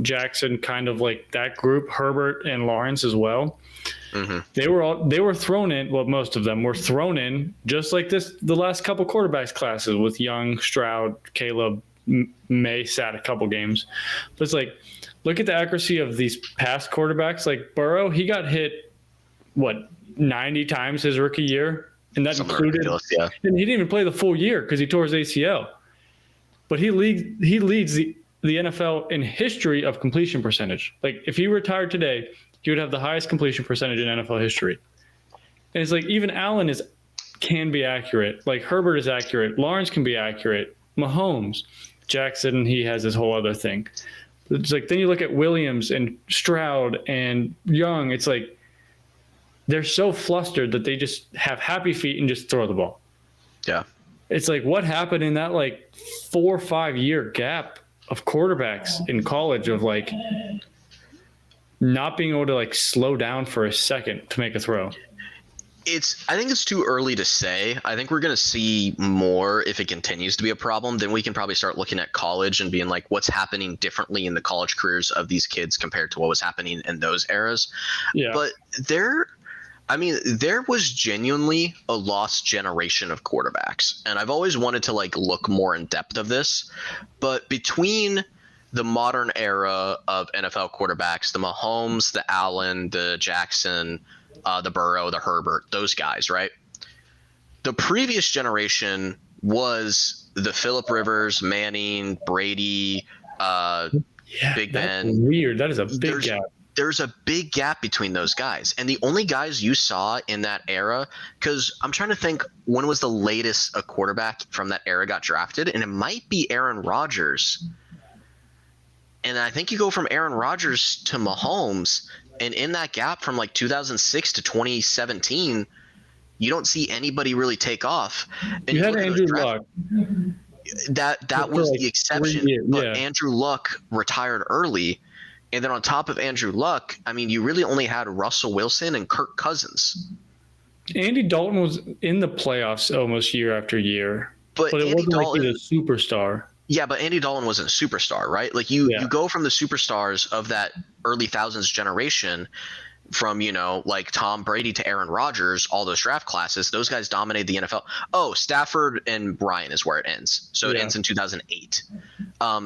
Jackson, kind of like that group, Herbert and Lawrence as well. Mm-hmm. They were thrown in. Well, most of them were thrown in just like this. The last couple quarterbacks classes with Young, Stroud, Caleb, May sat a couple games. But it's like, look at the accuracy of these past quarterbacks. Like Burrow, he got hit, 90 times his rookie year? And that included, and he didn't even play the full year because he tore his ACL. But he leads the NFL in history of completion percentage. Like, if he retired today, he would have the highest completion percentage in NFL history. And it's like, even Allen can be accurate. Like, Herbert is accurate. Lawrence can be accurate. Mahomes, Jackson, he has this whole other thing. It's like, then you look at Williams and Stroud and Young. It's like, they're so flustered that they just have happy feet and just throw the ball. Yeah. It's like, what happened in that like 4 or 5 year gap of quarterbacks in college of like not being able to like slow down for a second to make a throw? I think it's too early to say. I think we're going to see more if it continues to be a problem. Then we can probably start looking at college and being like, what's happening differently in the college careers of these kids compared to what was happening in those eras. Yeah. But there was genuinely a lost generation of quarterbacks. And I've always wanted to like look more in depth of this. But between the modern era of NFL quarterbacks, the Mahomes, the Allen, the Jackson, the Burrow, the Herbert, those guys, right? The previous generation was the Phillip Rivers, Manning, Brady, Big Ben. Weird. That is a big gap. There's a big gap between those guys. And the only guys you saw in that era, because I'm trying to think, when was the latest a quarterback from that era got drafted? And it might be Aaron Rodgers. And I think you go from Aaron Rodgers to Mahomes, and in that gap from like 2006 to 2017, you don't see anybody really take off. And you had Andrew Luck. That was like the exception. But Andrew Luck retired early. And then on top of Andrew Luck, I mean, you really only had Russell Wilson and Kirk Cousins. Andy Dalton was in the playoffs almost year after year. But it wasn't like he was a superstar. Yeah, but Andy Dalton wasn't a superstar, right? Like you go from the superstars of that early thousands generation, from, like Tom Brady to Aaron Rodgers, all those draft classes, those guys dominated the NFL. Oh, Stafford and Bryan is where it ends. So it ends in 2008.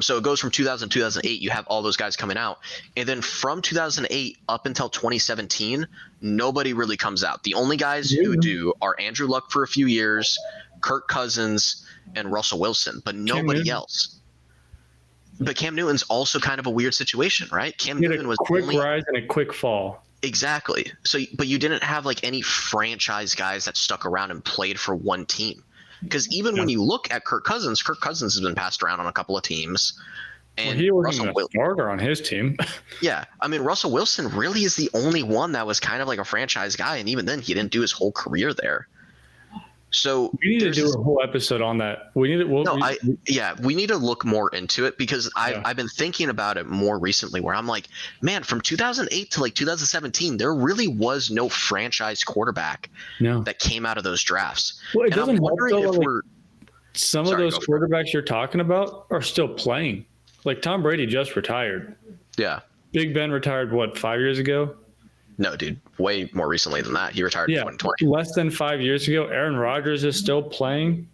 So it goes from 2000 to 2008. You have all those guys coming out. And then from 2008 up until 2017, nobody really comes out. The only guys who do are Andrew Luck for a few years, Kirk Cousins, and Russell Wilson, but nobody else. But Cam Newton's also kind of a weird situation, right? Cam Newton was a quick rise and a quick fall. Exactly. So, but you didn't have like any franchise guys that stuck around and played for one team. Because even when you look at Kirk Cousins has been passed around on a couple of teams. And he wasn't a starter on his team. Yeah. I mean, Russell Wilson really is the only one that was kind of like a franchise guy. And even then, he didn't do his whole career there. So we need to do a whole episode on that. We need to look more into it, because I've been thinking about it more recently, where I'm like, man, from 2008 to like 2017, there really was no franchise quarterback that came out of those drafts. Well, it doesn't help though, some of those quarterbacks you're talking about are still playing. Like Tom Brady just retired. Yeah. Big Ben retired 5 years ago? No, dude, way more recently than that. He retired in Yeah, 2020. less than 5 years ago. Aaron Rodgers is still playing.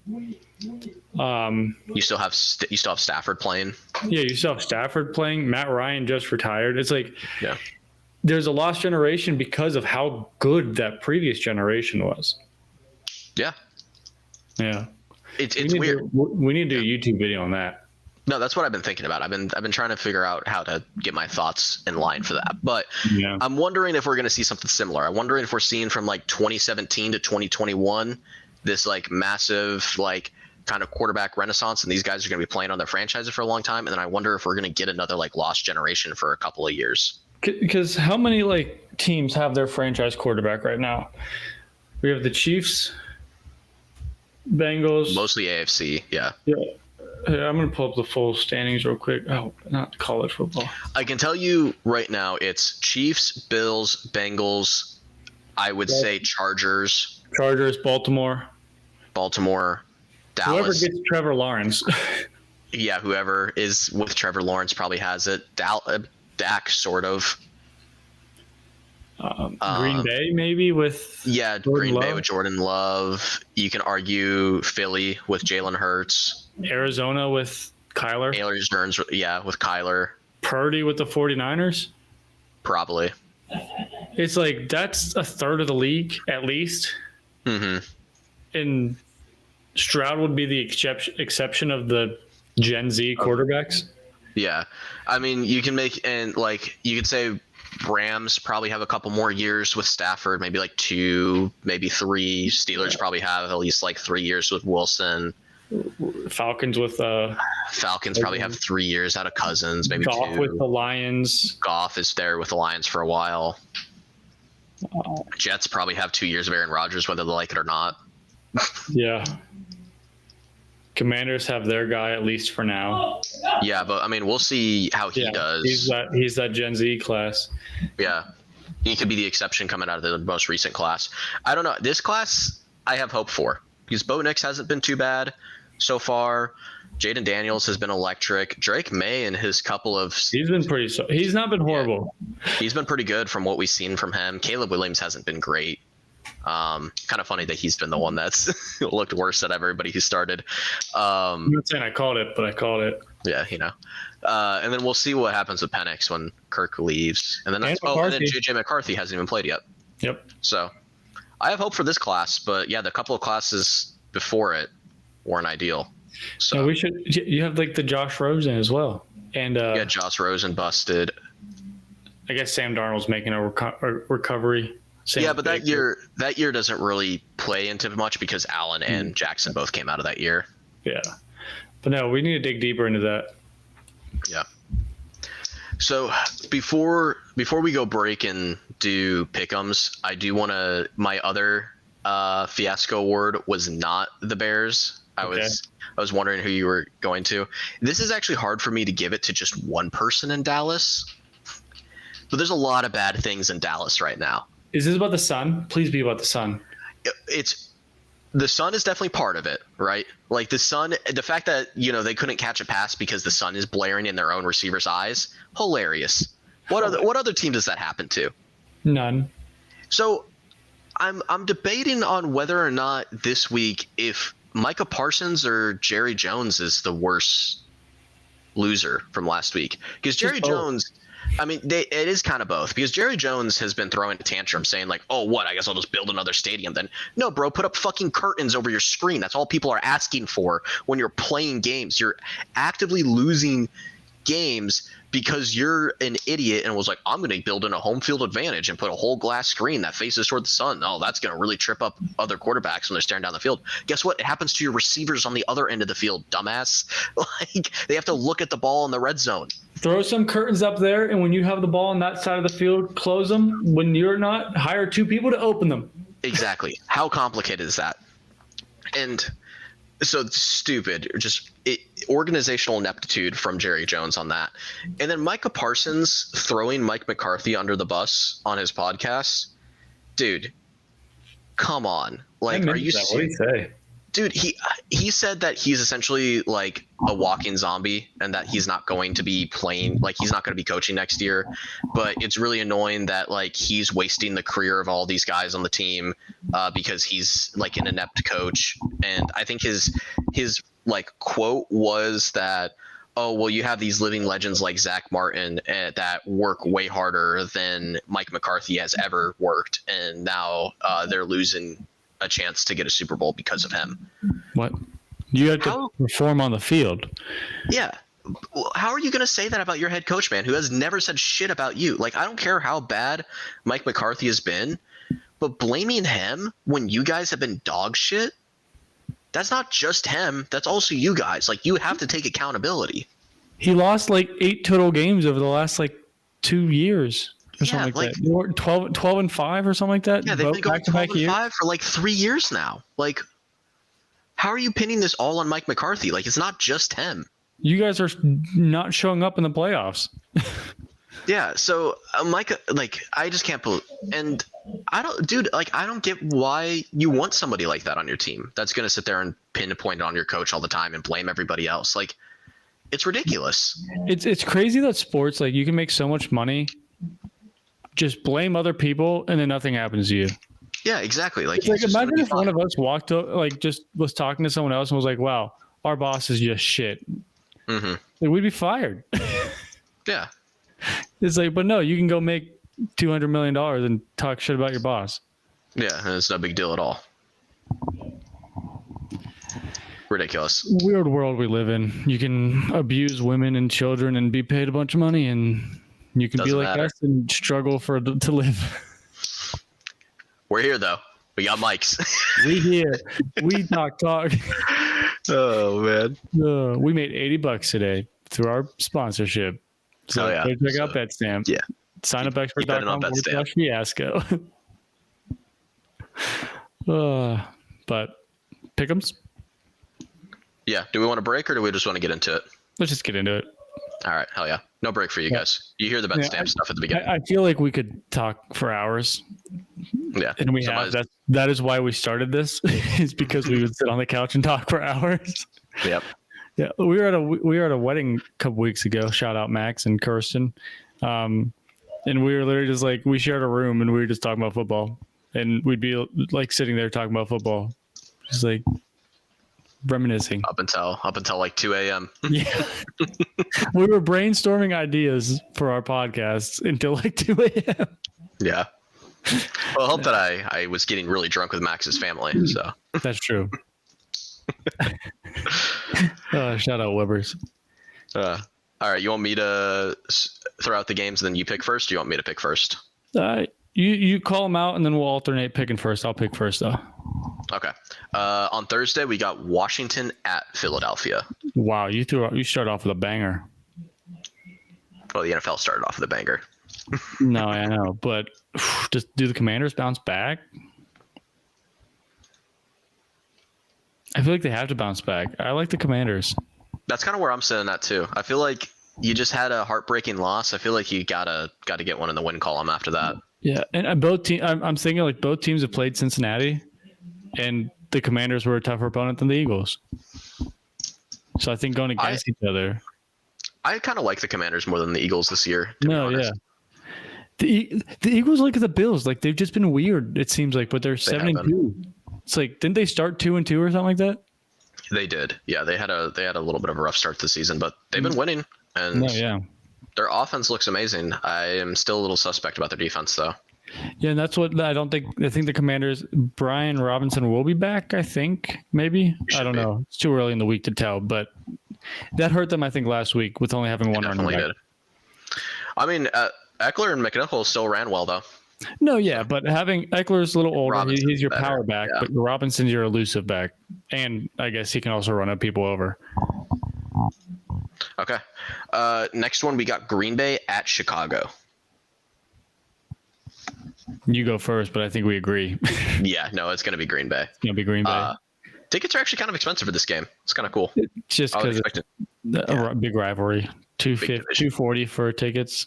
You still have Stafford playing. Yeah, you still have Stafford playing. Matt Ryan just retired. It's like Yeah. there's a lost generation because of how good that previous generation was. Yeah. Yeah. It's weird. We need to do a YouTube video on that. No, that's what I've been thinking about. I've been trying to figure out how to get my thoughts in line for that. But Yeah. I'm wondering if we're going to see something similar. I'm wondering if we're seeing from like 2017 to 2021 this like massive like kind of quarterback renaissance, and these guys are going to be playing on their franchises for a long time. And then I wonder if we're going to get another like lost generation for a couple of years. Because how many like teams have their franchise quarterback right now? We have the Chiefs, Bengals. Mostly AFC, yeah. Yeah. I'm going to pull up the full standings real quick. Oh, not college football. I can tell you right now it's Chiefs, Bills, Bengals, I would say Chargers, Baltimore. Dallas. Whoever gets Trevor Lawrence. Yeah, whoever is with Trevor Lawrence probably has it. Dak, sort of. Green Bay, maybe, with Green Bay Love. with Jordan Love. You can argue Philly with Jalen Hurts. Arizona with Kyler. Taylor Jones, with Kyler. Purdy with the 49ers. Probably. It's like that's a third of the league at least. Mm-hmm. And Stroud would be the exception of the Gen Z quarterbacks. Yeah. I mean, you can make, and like, you could say Rams probably have a couple more years with Stafford, maybe like 2, maybe 3. Steelers probably have at least like 3 years with Wilson. Falcons probably have 3 years out of Cousins, maybe Goff 2. with the Lions. Goff is there with the Lions for a while. Jets probably have 2 years of Aaron Rodgers, whether they like it or not. Yeah. Commanders have their guy at least for now. Yeah, but I mean, we'll see how he does. He's that Gen Z class. Yeah. He could be the exception coming out of the most recent class. I don't know. This class I have hope for because Bo Nix hasn't been too bad so far. Jaden Daniels has been electric. Drake May and his couple of... He's been he's not been horrible. Yeah, he's been pretty good from what we've seen from him. Caleb Williams hasn't been great. Kind of funny that he's been the one that's looked worse at everybody who started. I'm not saying I called it, but I called it. Yeah, and then we'll see what happens with Penix when Kirk leaves. And then and then JJ McCarthy hasn't even played yet. Yep. So I have hope for this class, but yeah, the couple of classes before it weren't ideal. So we should. You have like the Josh Rosen as well, and Josh Rosen busted. I guess Sam Darnold's making a recovery. But that year doesn't really play into much because Allen and Jackson both came out of that year. Yeah, but no, we need to dig deeper into that. Yeah. So before we go break and do pick'ems, I do want to. My other fiasco award was not the Bears. I was wondering who you were going to. This is actually hard for me to give it to just one person in Dallas, but there's a lot of bad things in Dallas right now. Is this about the Sun? Please be about the Sun. The Sun is definitely part of it, right? Like the Sun, the fact that they couldn't catch a pass because the sun is blaring in their own receiver's eyes, hilarious. What other team does that happen to? None. So, I'm debating on whether or not this week if Micah Parsons or Jerry Jones is the worst loser from last week, because Jerry Jones. I mean, it is kind of both, because Jerry Jones has been throwing a tantrum saying like, oh, what? I guess I'll just build another stadium then. No, bro, put up fucking curtains over your screen. That's all people are asking for when you're playing games. You're actively losing games because you're an idiot and was like, I'm going to build in a home field advantage and put a whole glass screen that faces toward the sun. Oh, that's going to really trip up other quarterbacks when they're staring down the field. Guess what? It happens to your receivers on the other end of the field, dumbass. Like, they have to look at the ball in the red zone. Throw some curtains up there, and when you have the ball on that side of the field, close them. When you're not, hire 2 people to open them. Exactly. How complicated is that? And so stupid. Just organizational ineptitude from Jerry Jones on that. And then Micah Parsons throwing Mike McCarthy under the bus on his podcast. Dude, come on. Like, are you What did he say? Dude, he said that he's essentially like a walking zombie and that he's not going to be playing, like he's not going to be coaching next year. But it's really annoying that like he's wasting the career of all these guys on the team because he's like an inept coach. And I think his like quote was that, oh, well, you have these living legends like Zach Martin that work way harder than Mike McCarthy has ever worked, and now they're losing a chance to get a Super Bowl because of him. What? You have to perform on the field. Yeah. How are you going to say that about your head coach, man, who has never said shit about you? Like, I don't care how bad Mike McCarthy has been, but blaming him when you guys have been dog shit, that's not just him. That's also you guys. Like, you have to take accountability. He lost like 8 total games over the last like 2 years. Or something like that. You were 12-5 or something like that. Yeah, they've been going 12-5 for like 3 years now. Like, how are you pinning this all on Mike McCarthy? Like, it's not just him. You guys are not showing up in the playoffs. Yeah, so Mike, like, I just can't believe, and I don't get why you want somebody like that on your team that's going to sit there and pinpoint on your coach all the time and blame everybody else. Like, it's ridiculous. It's crazy that sports, like, you can make so much money. Just blame other people, and then nothing happens to you. Yeah, exactly. Like imagine if one of us walked up, like, just was talking to someone else and was like, "Wow, our boss is just shit." Mm-hmm. Like, we'd be fired. Yeah. It's like, but no, you can go make $200 million and talk shit about your boss. Yeah, and it's no big deal at all. Ridiculous. Weird world we live in. You can abuse women and children and be paid a bunch of money, and you can be like us and struggle to live. We're here, though. We got mics. We here. We talk. Oh, man. We made $80 today through our sponsorship. So go check out BetStamp. Yeah. Sign up expert.com/fiasco. But pick'ems? Yeah. Do we want to break or do we just want to get into it? Let's just get into it. All right. Hell yeah. No break for you guys. You hear the BetStamp stuff at the beginning. I feel like we could talk for hours. Yeah. And we have. That is why we started this, is because we would sit on the couch and talk for hours. Yep. Yeah. We were at a wedding a couple weeks ago. Shout out Max and Kirsten. And we were literally just like, we shared a room and we were just talking about football. And we'd be like sitting there talking about football. Just like reminiscing. Up until like 2 a.m. Yeah. We were brainstorming ideas for our podcast until like 2 a.m. Yeah. Well, I hope that I was getting really drunk with Max's family. So that's true. Shout out Webbers. All right. You want me to throw out the games and then you pick first? Or you want me to pick first? You call them out and then we'll alternate picking first. I'll pick first though. Okay. On Thursday we got Washington at Philadelphia. Wow, you start off with a banger. Well, the NFL started off with a banger. No, I know, but just do the Commanders bounce back? I feel like they have to bounce back. I like the Commanders. That's kind of where I'm sitting at too. I feel like you just had a heartbreaking loss. I feel like you gotta get one in the win column after that. Yeah, and both teams. I'm thinking like both teams have played Cincinnati, and the Commanders were a tougher opponent than the Eagles. So I think going against each other. I kind of like the Commanders more than the Eagles this year. No, yeah. The Eagles look at the Bills. Like, they've just been weird, it seems like, but they're 7-2. It's like, didn't they start 2-2 or something like that? They did. Yeah, they had a little bit of a rough start this season, but they've been winning. And their offense looks amazing. I am still a little suspect about their defense, though. Yeah, and that's what I think the Commanders, Brian Robinson will be back, I think, maybe. I don't know. It's too early in the week to tell, but that hurt them, I think, last week with only having one running back. Did. I mean, Eckler and McNichol still ran well, though. No, yeah, but having Eckler's a little older, he's your power back, but Robinson's your elusive back. And I guess he can also run up people over. Okay. Next one, we got Green Bay at Chicago. You go first, but I think we agree. Yeah, no, it's going to be Green Bay. It's going to be Green Bay. Tickets are actually kind of expensive for this game. It's kind of cool. Just because a big rivalry. $240 for tickets.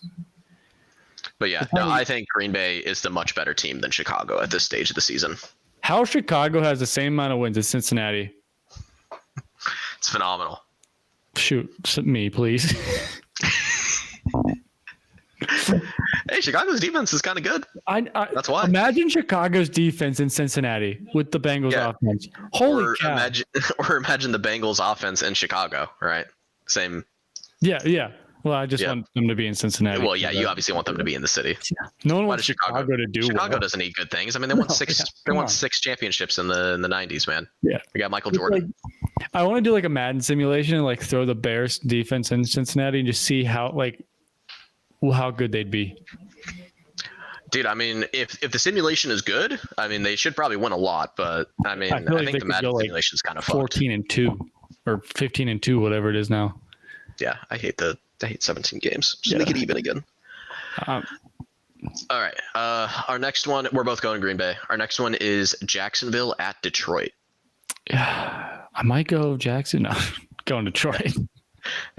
But yeah, no, I think Green Bay is the much better team than Chicago at this stage of the season. How Chicago has the same amount of wins as Cincinnati? It's phenomenal. Shoot, me, please. Hey, Chicago's defense is kind of good. That's why. Imagine Chicago's defense in Cincinnati with the Bengals offense. Holy cow. Imagine the Bengals offense in Chicago, right? Same. Yeah. Well, I just want them to be in Cincinnati. Well, yeah, you obviously want them to be in the city. Yeah. No one wants Chicago to do Chicago doesn't need good things. I mean, they won six championships in the 90s, man. Yeah. We got Michael Jordan. I want to do like a Madden simulation and like throw the Bears defense in Cincinnati and just see how good they'd be. Dude, I mean, if the simulation is good, I mean, they should probably win a lot. But I mean, I think the Madden simulation is kind of 14-2 or 15-2, whatever it is now. Yeah, I hate 17 games. Just make it even again. All right. Our next one, we're both going Green Bay. Our next one is Jacksonville at Detroit. Yeah, I might go Jackson. No, going Detroit.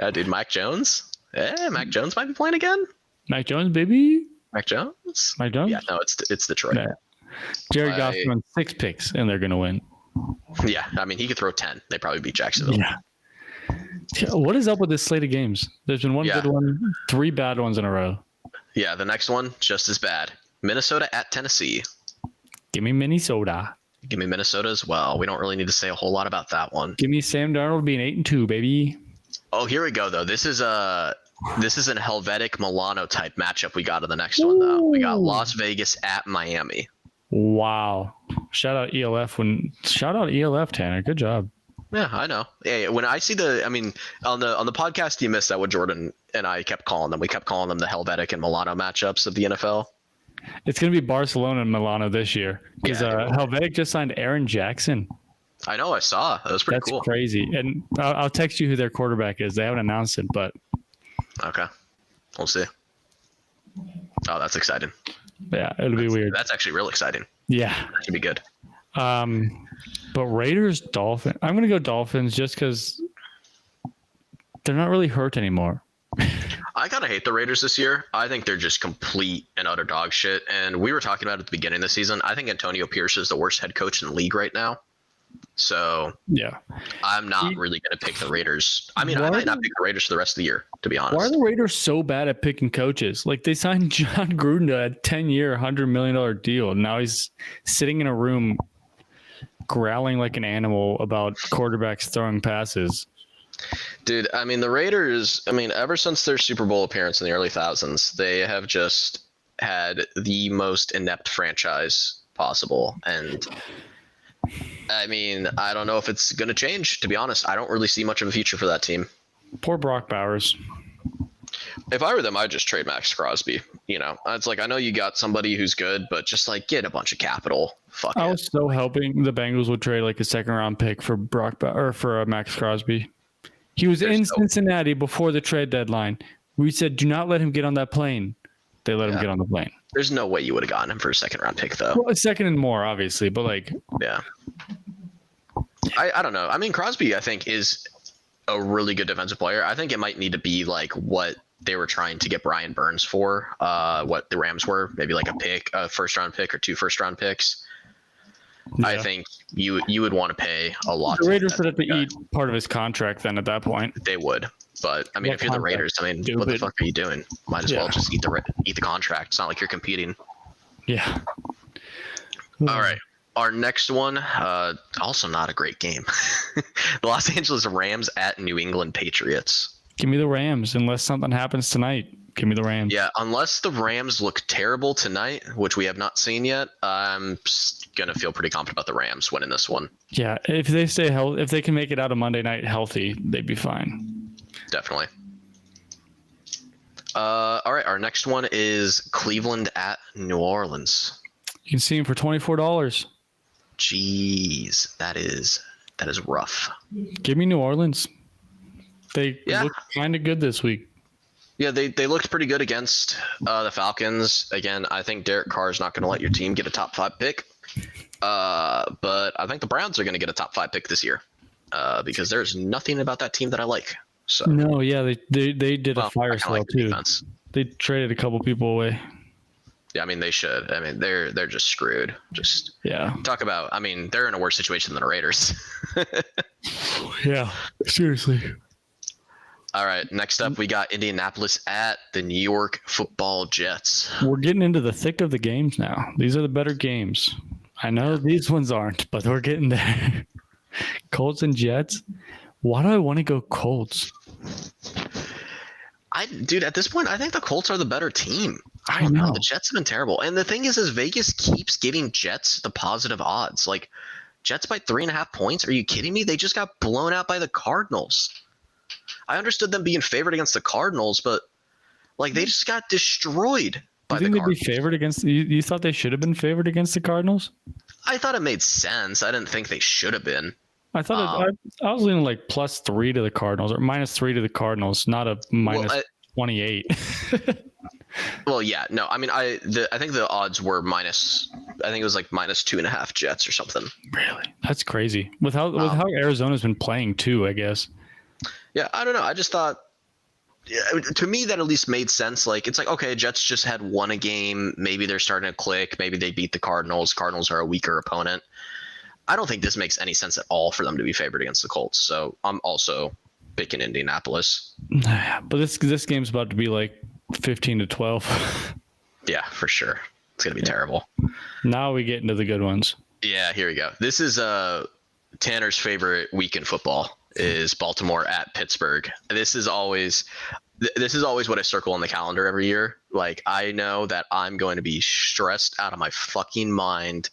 Yeah, dude, Mac Jones. Mac Jones might be playing again. Mac Jones, baby. Mac Jones. Mac Jones. Yeah, no, it's Detroit. Yeah. Jared Goff won 6 picks, and they're gonna win. Yeah, I mean, he could throw 10. They probably beat Jacksonville. Yeah. What is up with this slate of games? There's been one good one, 3 bad ones in a row. Yeah, the next one just as bad. Minnesota at Tennessee. Give me Minnesota. Give me Minnesota as well. We don't really need to say a whole lot about that one. Give me Sam Darnold being 8-2, baby. Oh, here we go though. This is an Helvetic Milano type matchup we got in the next one though. We got Las Vegas at Miami. Wow. Shout out ELF Tanner. Good job. Yeah, I know. Yeah, when I see on the podcast you missed that what Jordan and I kept calling them. We kept calling them the Helvetic and Milano matchups of the NFL. It's going to be Barcelona and Milano this year because Helvetic just signed Aaron Jackson. I know. I saw. That was pretty cool. That's crazy. And I'll text you who their quarterback is. They haven't announced it, but okay, we'll see. Oh, that's exciting. Yeah, it'll be weird. That's actually real exciting. Yeah, that should be good. But Raiders, Dolphins. I'm gonna go Dolphins just because they're not really hurt anymore. I kind of hate the Raiders this year. I think they're just complete and utter dog shit. And we were talking about it at the beginning of the season. I think Antonio Pierce is the worst head coach in the league right now. So yeah, I'm not really going to pick the Raiders. I mean, I might not pick the Raiders for the rest of the year, to be honest. Why are the Raiders so bad at picking coaches? Like they signed John Gruden to a 10-year, $100 million deal. And now he's sitting in a room growling like an animal about quarterbacks throwing passes. Dude, I mean, the Raiders, ever since their Super Bowl appearance in the early thousands, they have just had the most inept franchise possible. And I mean, I don't know if it's going to change, to be honest. I don't really see much of a future for that team. Poor Brock Bowers. If I were them, I'd just trade Max Crosby. You know, it's like, I know you got somebody who's good, but just like get a bunch of capital. Fuck I was so hoping the Bengals would trade like a 2nd-round pick for for Max Crosby. He was in Cincinnati before the trade deadline. We said, do not let him get on that plane. They let him get on the plane. There's no way you would have gotten him for a 2nd-round pick, though. Well, a second and more, obviously, but like... Yeah. I don't know. I mean, Crosby, I think, is a really good defensive player. I think it might need to be like what they were trying to get Brian Burns for, what the Rams were, maybe like a 1st-round pick or 2 1st-round picks. Yeah. I think you would want to pay a lot. The Raiders would have to eat part of his contract then at that point. They would. But, I mean, if you're the Raiders, what the fuck are you doing? Might as well just eat the contract. It's not like you're competing. Yeah. All right. Our next one, also not a great game. The Los Angeles Rams at New England Patriots. Give me the Rams unless something happens tonight. Give me the Rams. Yeah, unless the Rams look terrible tonight, which we have not seen yet, I'm going to feel pretty confident about the Rams winning this one. Yeah, if they stay healthy, if they can make it out of Monday night healthy, they'd be fine. Definitely. All right, our next one is Cleveland at New Orleans. You can see him for $24. Jeez, that is rough. Give me New Orleans. They look kind of good this week. Yeah, they looked pretty good against the Falcons. Again, I think Derek Carr is not going to let your team get a top 5 pick. But I think the Browns are going to get a top 5 pick this year because there's nothing about that team that I like. So no, yeah, they did a fire sale like too. Defense. They traded a couple people away. Yeah, I mean they should. I mean they're just screwed. Just Yeah. talk about. I mean they're in a worse situation than the Raiders. Yeah. Seriously. All right, next up we got Indianapolis at the New York Football Jets. We're getting into the thick of the games now. These are the better games. I know these ones aren't, but we're getting there. Colts and Jets. Why do I want to go Colts? Dude, at this point, I think the Colts are the better team. I don't know. know. The Jets have been terrible. And the thing is Vegas keeps giving Jets the positive odds. Like, Jets by 3.5 points? Are you kidding me? They just got blown out by the Cardinals. I understood them being favored against the Cardinals, but, like, they just got destroyed by You the think they'd be Cardinals. favored against? You thought they should have been favored against the Cardinals? I thought it made sense. I didn't think they should have been. I thought I was leaning like +3 to the Cardinals or -3 to the Cardinals, not a minus 28. Well, yeah, no. I mean, I think the odds were minus. I think it was like -2.5 Jets or something. Really? That's crazy. With how Arizona's been playing too, I guess. Yeah, I don't know. I just thought, to me, that at least made sense. Like, it's like, okay, Jets just had won a game. Maybe they're starting to click. Maybe they beat the Cardinals. Cardinals are a weaker opponent. I don't think this makes any sense at all for them to be favored against the Colts. So I'm also picking Indianapolis. But this game's about to be like 15-12. Yeah, for sure. It's going to be terrible. Now we get into the good ones. Yeah, here we go. This is Tanner's favorite week in football is Baltimore at Pittsburgh. This is always what I circle on the calendar every year. Like, I know that I'm going to be stressed out of my fucking mind.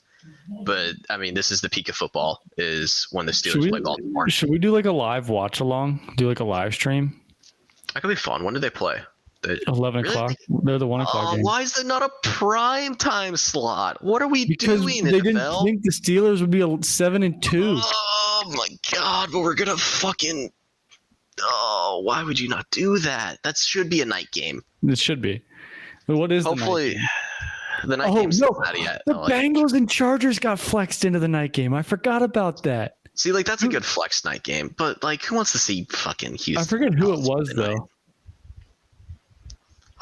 But I mean, this is the peak of football is when the Steelers play Baltimore. Should we do like a live watch along? Do like a live stream? That could be fun. When do they play? 11 o'clock. They're the 1 o'clock game. Why is there not a prime time slot? What are we Because doing? they NFL? didn't think the Steelers would be 7-2. Oh my god! But we're gonna fucking. Oh, why would you not do that? That should be a night game. It should be. But what is Hopefully, the night Oh, game's no. not yet. The Like, Bengals and Chargers got flexed into the night game. I forgot about that. see, like that's a good flex night game. But like, who wants to see fucking Houston? I forget who it Dallas was midnight? though.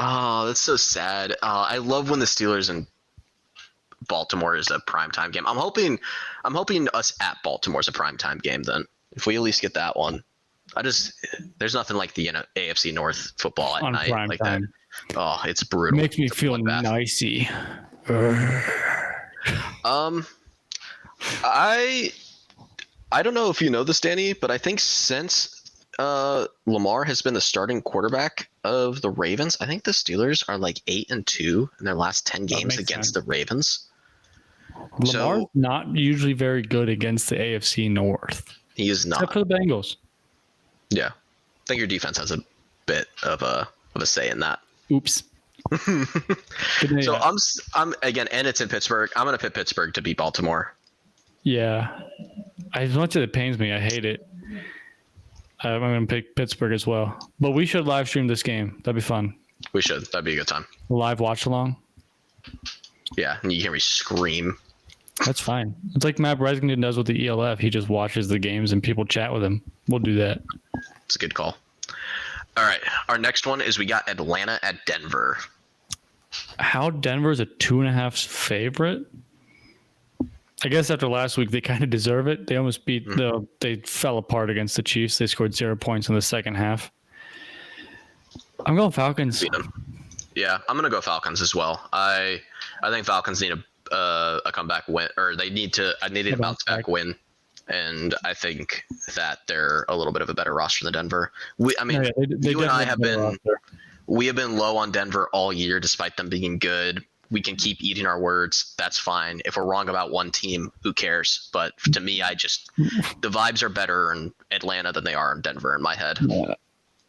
Oh, that's so sad. I love when the Steelers and Baltimore is a primetime game. I'm hoping us at Baltimore is a primetime game then. If we at least get that one. There's nothing like the AFC North football at On night prime like time. that. Oh, it's brutal. Makes me It's a feel bloodbath. nicey. I don't know if you know this, Danny, but I think since Lamar has been the starting quarterback of the Ravens, I think the Steelers are like 8-2 in their last 10 games makes against sense. the Ravens. Lamar's not usually very good against the AFC North. He is not. Except for the Bengals. Yeah, I think your defense has a bit of a say in that. Oops. So I'm again, and it's in Pittsburgh. I'm gonna pick Pittsburgh to beat Baltimore. Yeah. As much as it pains me, I hate it. I'm going to pick Pittsburgh as well. But we should live stream this game. That'd be fun. We should. That'd be a good time. Live watch along. Yeah, and you hear me scream. That's fine. It's like Matt Bresington does with the ELF. He just watches the games and people chat with him. We'll do that. It's a good call. All right, our next one is we got Atlanta at Denver. How Denver's a 2.5 favorite? I guess after last week, they kind of deserve it. They almost beat they fell apart against the Chiefs. They scored 0 points in the second half. I'm going Falcons. Beat them. Yeah, I'm gonna go Falcons as well. I think Falcons need a comeback win, or they need a bounce back win, and I think that they're a little bit of a better roster than Denver. You and I have been low on Denver all year, despite them being good. We can keep eating our words. That's fine. If we're wrong about one team, who cares? But to me, the vibes are better in Atlanta than they are in Denver in my head. Yeah.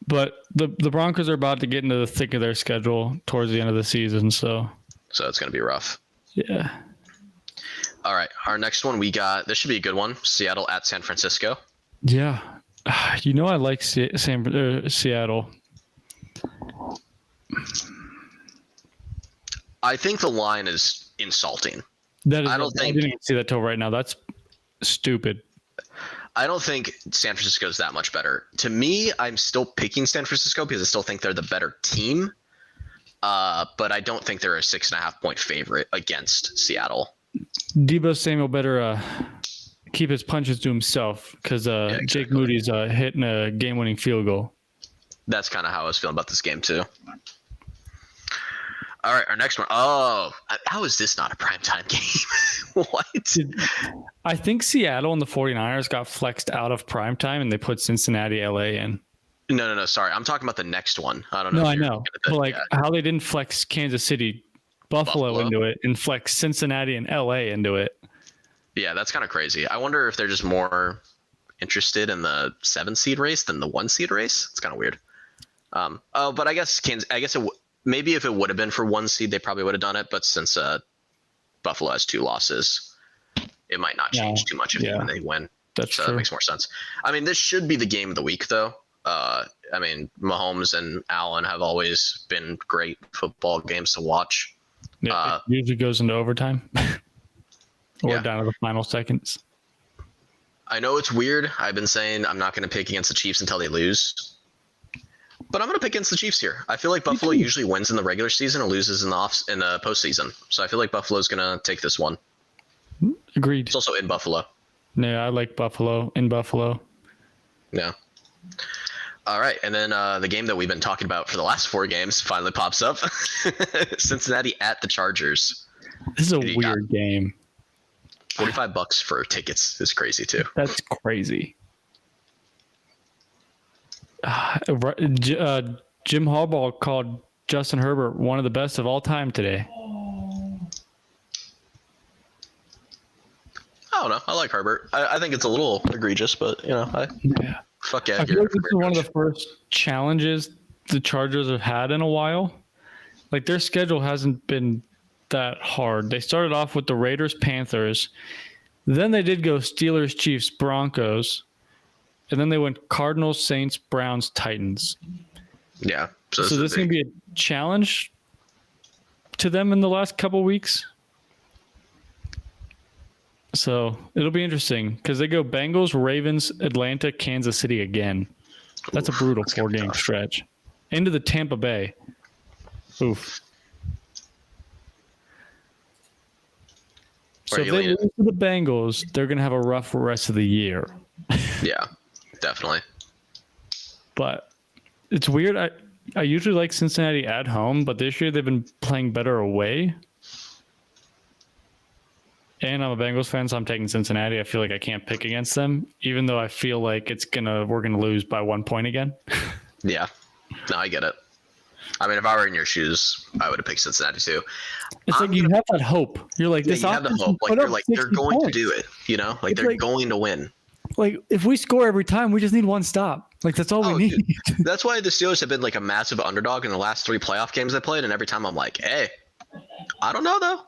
But the Broncos are about to get into the thick of their schedule towards the end of the season. So it's going to be rough. Yeah. All right. Our next one this should be a good one. Seattle at San Francisco. Yeah. I like Seattle. I think the line is insulting. I don't think- didn't even see that till right now. That's stupid. I don't think San Francisco is that much better. To me, I'm still picking San Francisco because I still think they're the better team. but I don't think they're a 6.5-point favorite against Seattle. Deebo Samuel better keep his punches to himself because exactly. Jake Moody's hitting a game-winning field goal. That's kind of how I was feeling about this game too. All right, our next one. Oh, how is this not a primetime game? What? I think Seattle and the 49ers got flexed out of primetime and they put Cincinnati, LA in. No. Sorry, I'm talking about the next one. I don't know. No, I know. But how they didn't flex Kansas City, Buffalo into it and flex Cincinnati and LA into it. Yeah, that's kind of crazy. I wonder if they're just more interested in the 7-seed race than the 1-seed race. It's kind of weird. But I guess maybe if it would have been for 1 seed, they probably would have done it. But since Buffalo has 2 losses, it might not change too much when they win. That's true. That makes more sense. I mean, this should be the game of the week, though. I mean, Mahomes and Allen have always been great football games to watch. Yeah, it usually goes into overtime or down to the final seconds. I know it's weird. I've been saying I'm not going to pick against the Chiefs until they lose. But I'm going to pick against the Chiefs here. I feel like Buffalo usually wins in the regular season and loses in the postseason. So I feel like Buffalo's going to take this one. Agreed. It's also in Buffalo. Yeah, I like Buffalo in Buffalo. Yeah. All right. And then the game that we've been talking about for the last 4 games finally pops up. Cincinnati at the Chargers. This is a weird game. $45 for tickets is crazy too. That's crazy. Jim Harbaugh called Justin Herbert one of the best of all time today. I don't know. I like Herbert. I think it's a little egregious, but fuck yeah. I feel like this is one of the first challenges the Chargers have had in a while. Like their schedule hasn't been that hard. They started off with the Raiders, Panthers. Then they did go Steelers, Chiefs, Broncos. And then they went Cardinals, Saints, Browns, Titans. Yeah. So this is going to be a challenge to them in the last couple weeks. So it'll be interesting because they go Bengals, Ravens, Atlanta, Kansas City again. That's a brutal 4-game stretch. Into the Tampa Bay. Oof. So if they lose to the Bengals, they're going to have a rough rest of the year. Yeah. Definitely. But it's weird. I usually like Cincinnati at home, but this year they've been playing better away. And I'm a Bengals fan, so I'm taking Cincinnati. I feel like I can't pick against them, even though I feel like we're gonna lose by 1 point again. Yeah. No, I get it. I mean, if I were in your shoes, I would have picked Cincinnati too. It's like you have that hope. You're like, you have the hope. Like, you're like, they're going to do it. Like they're going to win. Like, if we score every time, we just need one stop. Like, that's all we need. Dude. That's why the Steelers have been like a massive underdog in the last 3 playoff games they played. And every time I'm like, hey, I don't know, though.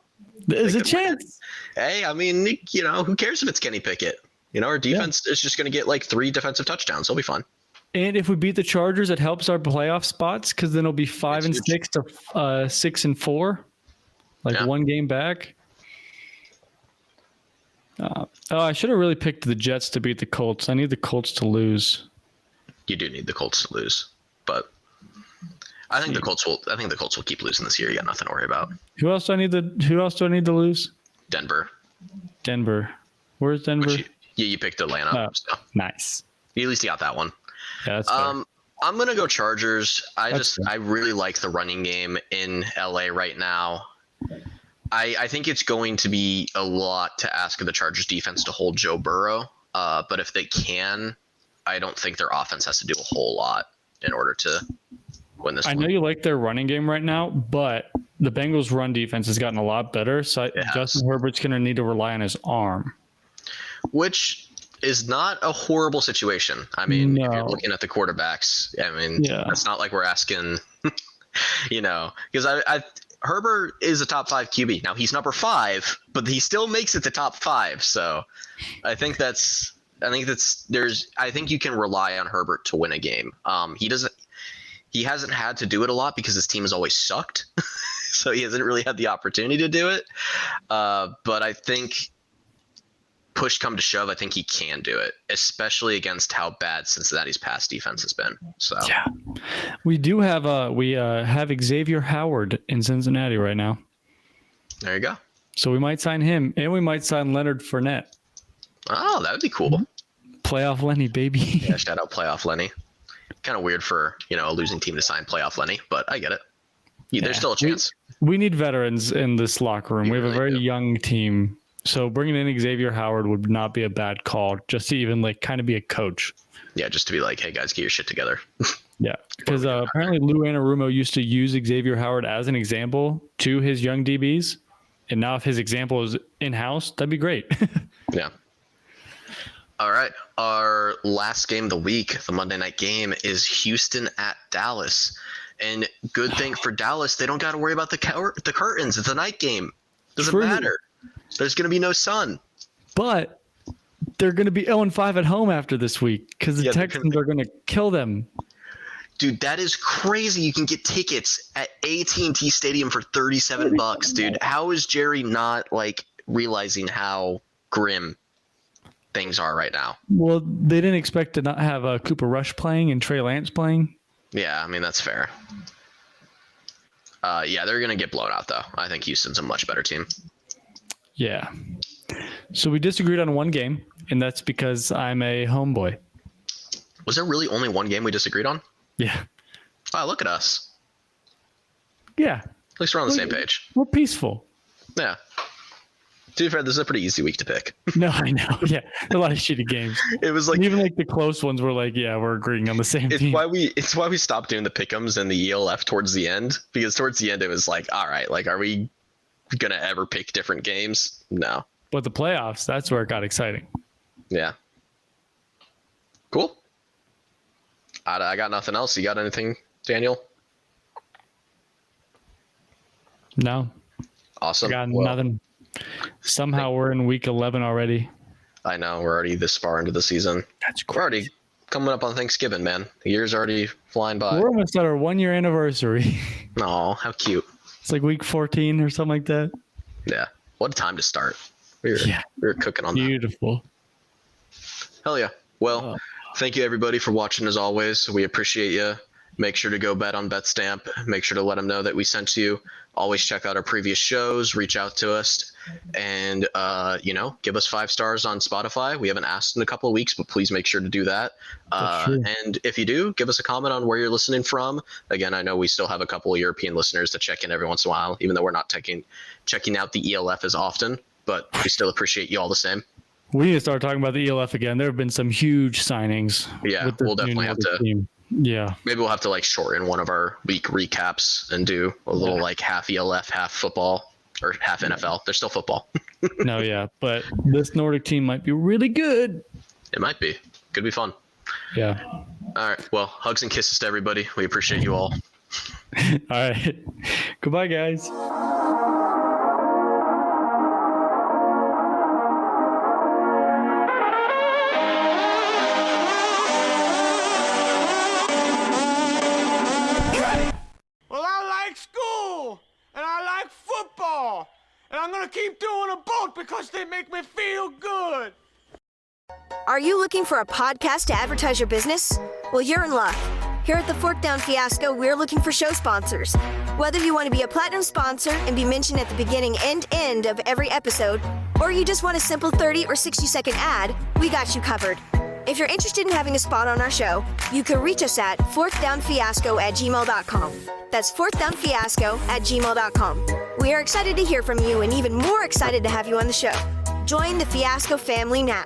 There's a chance. Hey, I mean, who cares if it's Kenny Pickett? Our defense is just going to get like 3 defensive touchdowns. It'll be fun. And if we beat the Chargers, it helps our playoff spots because then it'll be 5-6 to 6-4. Like 1 game back. I should have really picked the Jets to beat the Colts. I need the Colts to lose. You do need the Colts to lose, but I think the Colts will keep losing this year. You got nothing to worry about. Who else do I need to lose? Denver. Where's Denver? You picked Atlanta. So. Nice. You at least got that one. Yeah, that's I'm gonna go Chargers. I really like the running game in LA right now. I think it's going to be a lot to ask of the Chargers defense to hold Joe Burrow. But if they can, I don't think their offense has to do a whole lot in order to win this one. I know you like their running game right now, but the Bengals' run defense has gotten a lot better. So Justin Herbert's going to need to rely on his arm. Which is not a horrible situation. I mean, if you're looking at the quarterbacks, it's not like we're asking, because Herbert is a top 5 QB. Now he's number 5, but he still makes it to top 5. So I think you can rely on Herbert to win a game. He hasn't had to do it a lot because his team has always sucked. So he hasn't really had the opportunity to do it. But I think push come to shove, I think he can do it, especially against how bad Cincinnati's pass defense has been. So yeah, we do have have Xavier Howard in Cincinnati right now. There you go. So we might sign him, and we might sign Leonard Fournette. Oh, that would be cool. Playoff Lenny, baby. Yeah, shout out Playoff Lenny. Kind of weird for, a losing team to sign Playoff Lenny, but I get it. There's still a chance. We need veterans in this locker room. We have a very young team. So bringing in Xavier Howard would not be a bad call, just to even kind of be a coach. Yeah, just to be like, hey, guys, get your shit together. Yeah, because apparently Lou Anarumo used to use Xavier Howard as an example to his young DBs. And now if his example is in-house, that'd be great. Yeah. All right. Our last game of the week, the Monday night game, is Houston at Dallas. And good thing for Dallas, they don't got to worry about the curtains. It's a night game. Doesn't matter. There's going to be no sun. But they're going to be 0-5 at home after this week because the Texans are going to kill them. Dude, that is crazy. You can get tickets at AT&T Stadium for $37, dude. How is Jerry not realizing how grim things are right now? Well, they didn't expect to not have Cooper Rush playing and Trey Lance playing. Yeah, I mean, that's fair. Yeah, they're going to get blown out, though. I think Houston's a much better team. Yeah. So we disagreed on one game, and that's because I'm a homeboy. Was there really only one game we disagreed on? Yeah. Wow, look at us. Yeah. At least we're on the same page. We're peaceful. Yeah. To be fair, this is a pretty easy week to pick. No, I know. Yeah. A lot of shitty games. It was even the close ones were we're agreeing on the same team. It's why we stopped doing the pick'ems and the ELF towards the end, because towards the end it was all right, are we gonna ever pick different games? No. But the playoffs, that's where it got exciting. Yeah. Cool. I got nothing else. You got anything, Daniel? No. Awesome. I got nothing. Somehow we're in week 11 already. I know. We're already this far into the season. That's great. We're already coming up on Thanksgiving, man. The year's already flying by. We're almost at our 1-year anniversary. Oh, how cute. It's week 14 or something like that. Yeah. What a time to start. We were cooking on Beautiful. that. Hell yeah. Well, thank you everybody for watching as always. We appreciate you. Make sure to go bet on BetStamp. Make sure to let them know that we sent you. Always check out our previous shows. Reach out to us. And, give us 5 stars on Spotify. We haven't asked in a couple of weeks, but please make sure to do that. And if you do, give us a comment on where you're listening from. Again, I know we still have a couple of European listeners that check in every once in a while, even though we're not checking out the ELF as often. But we still appreciate you all the same. We need to start talking about the ELF again. There have been some huge signings. Yeah, we'll definitely have to. Team. Yeah. Maybe we'll have to shorten one of our week recaps and do a little half ELF, half football, or half NFL. There's still football. No, yeah. But this Nordic team might be really good. It might be. Could be fun. Yeah. All right. Well, hugs and kisses to everybody. We appreciate you all. All right. Goodbye, guys. Keep doing them both because they make me feel good. Are you looking for a podcast to advertise your business? Well, you're in luck. Here at the Fourth Down Fiasco, we're looking for show sponsors. Whether you want to be a platinum sponsor and be mentioned at the beginning and end of every episode, or you just want a simple 30 or 60-second ad, we got you covered. If you're interested in having a spot on our show, you can reach us at fourthdownfiasco@gmail.com. That's fourthdownfiasco@gmail.com. We are excited to hear from you and even more excited to have you on the show. Join the Fiasco family now.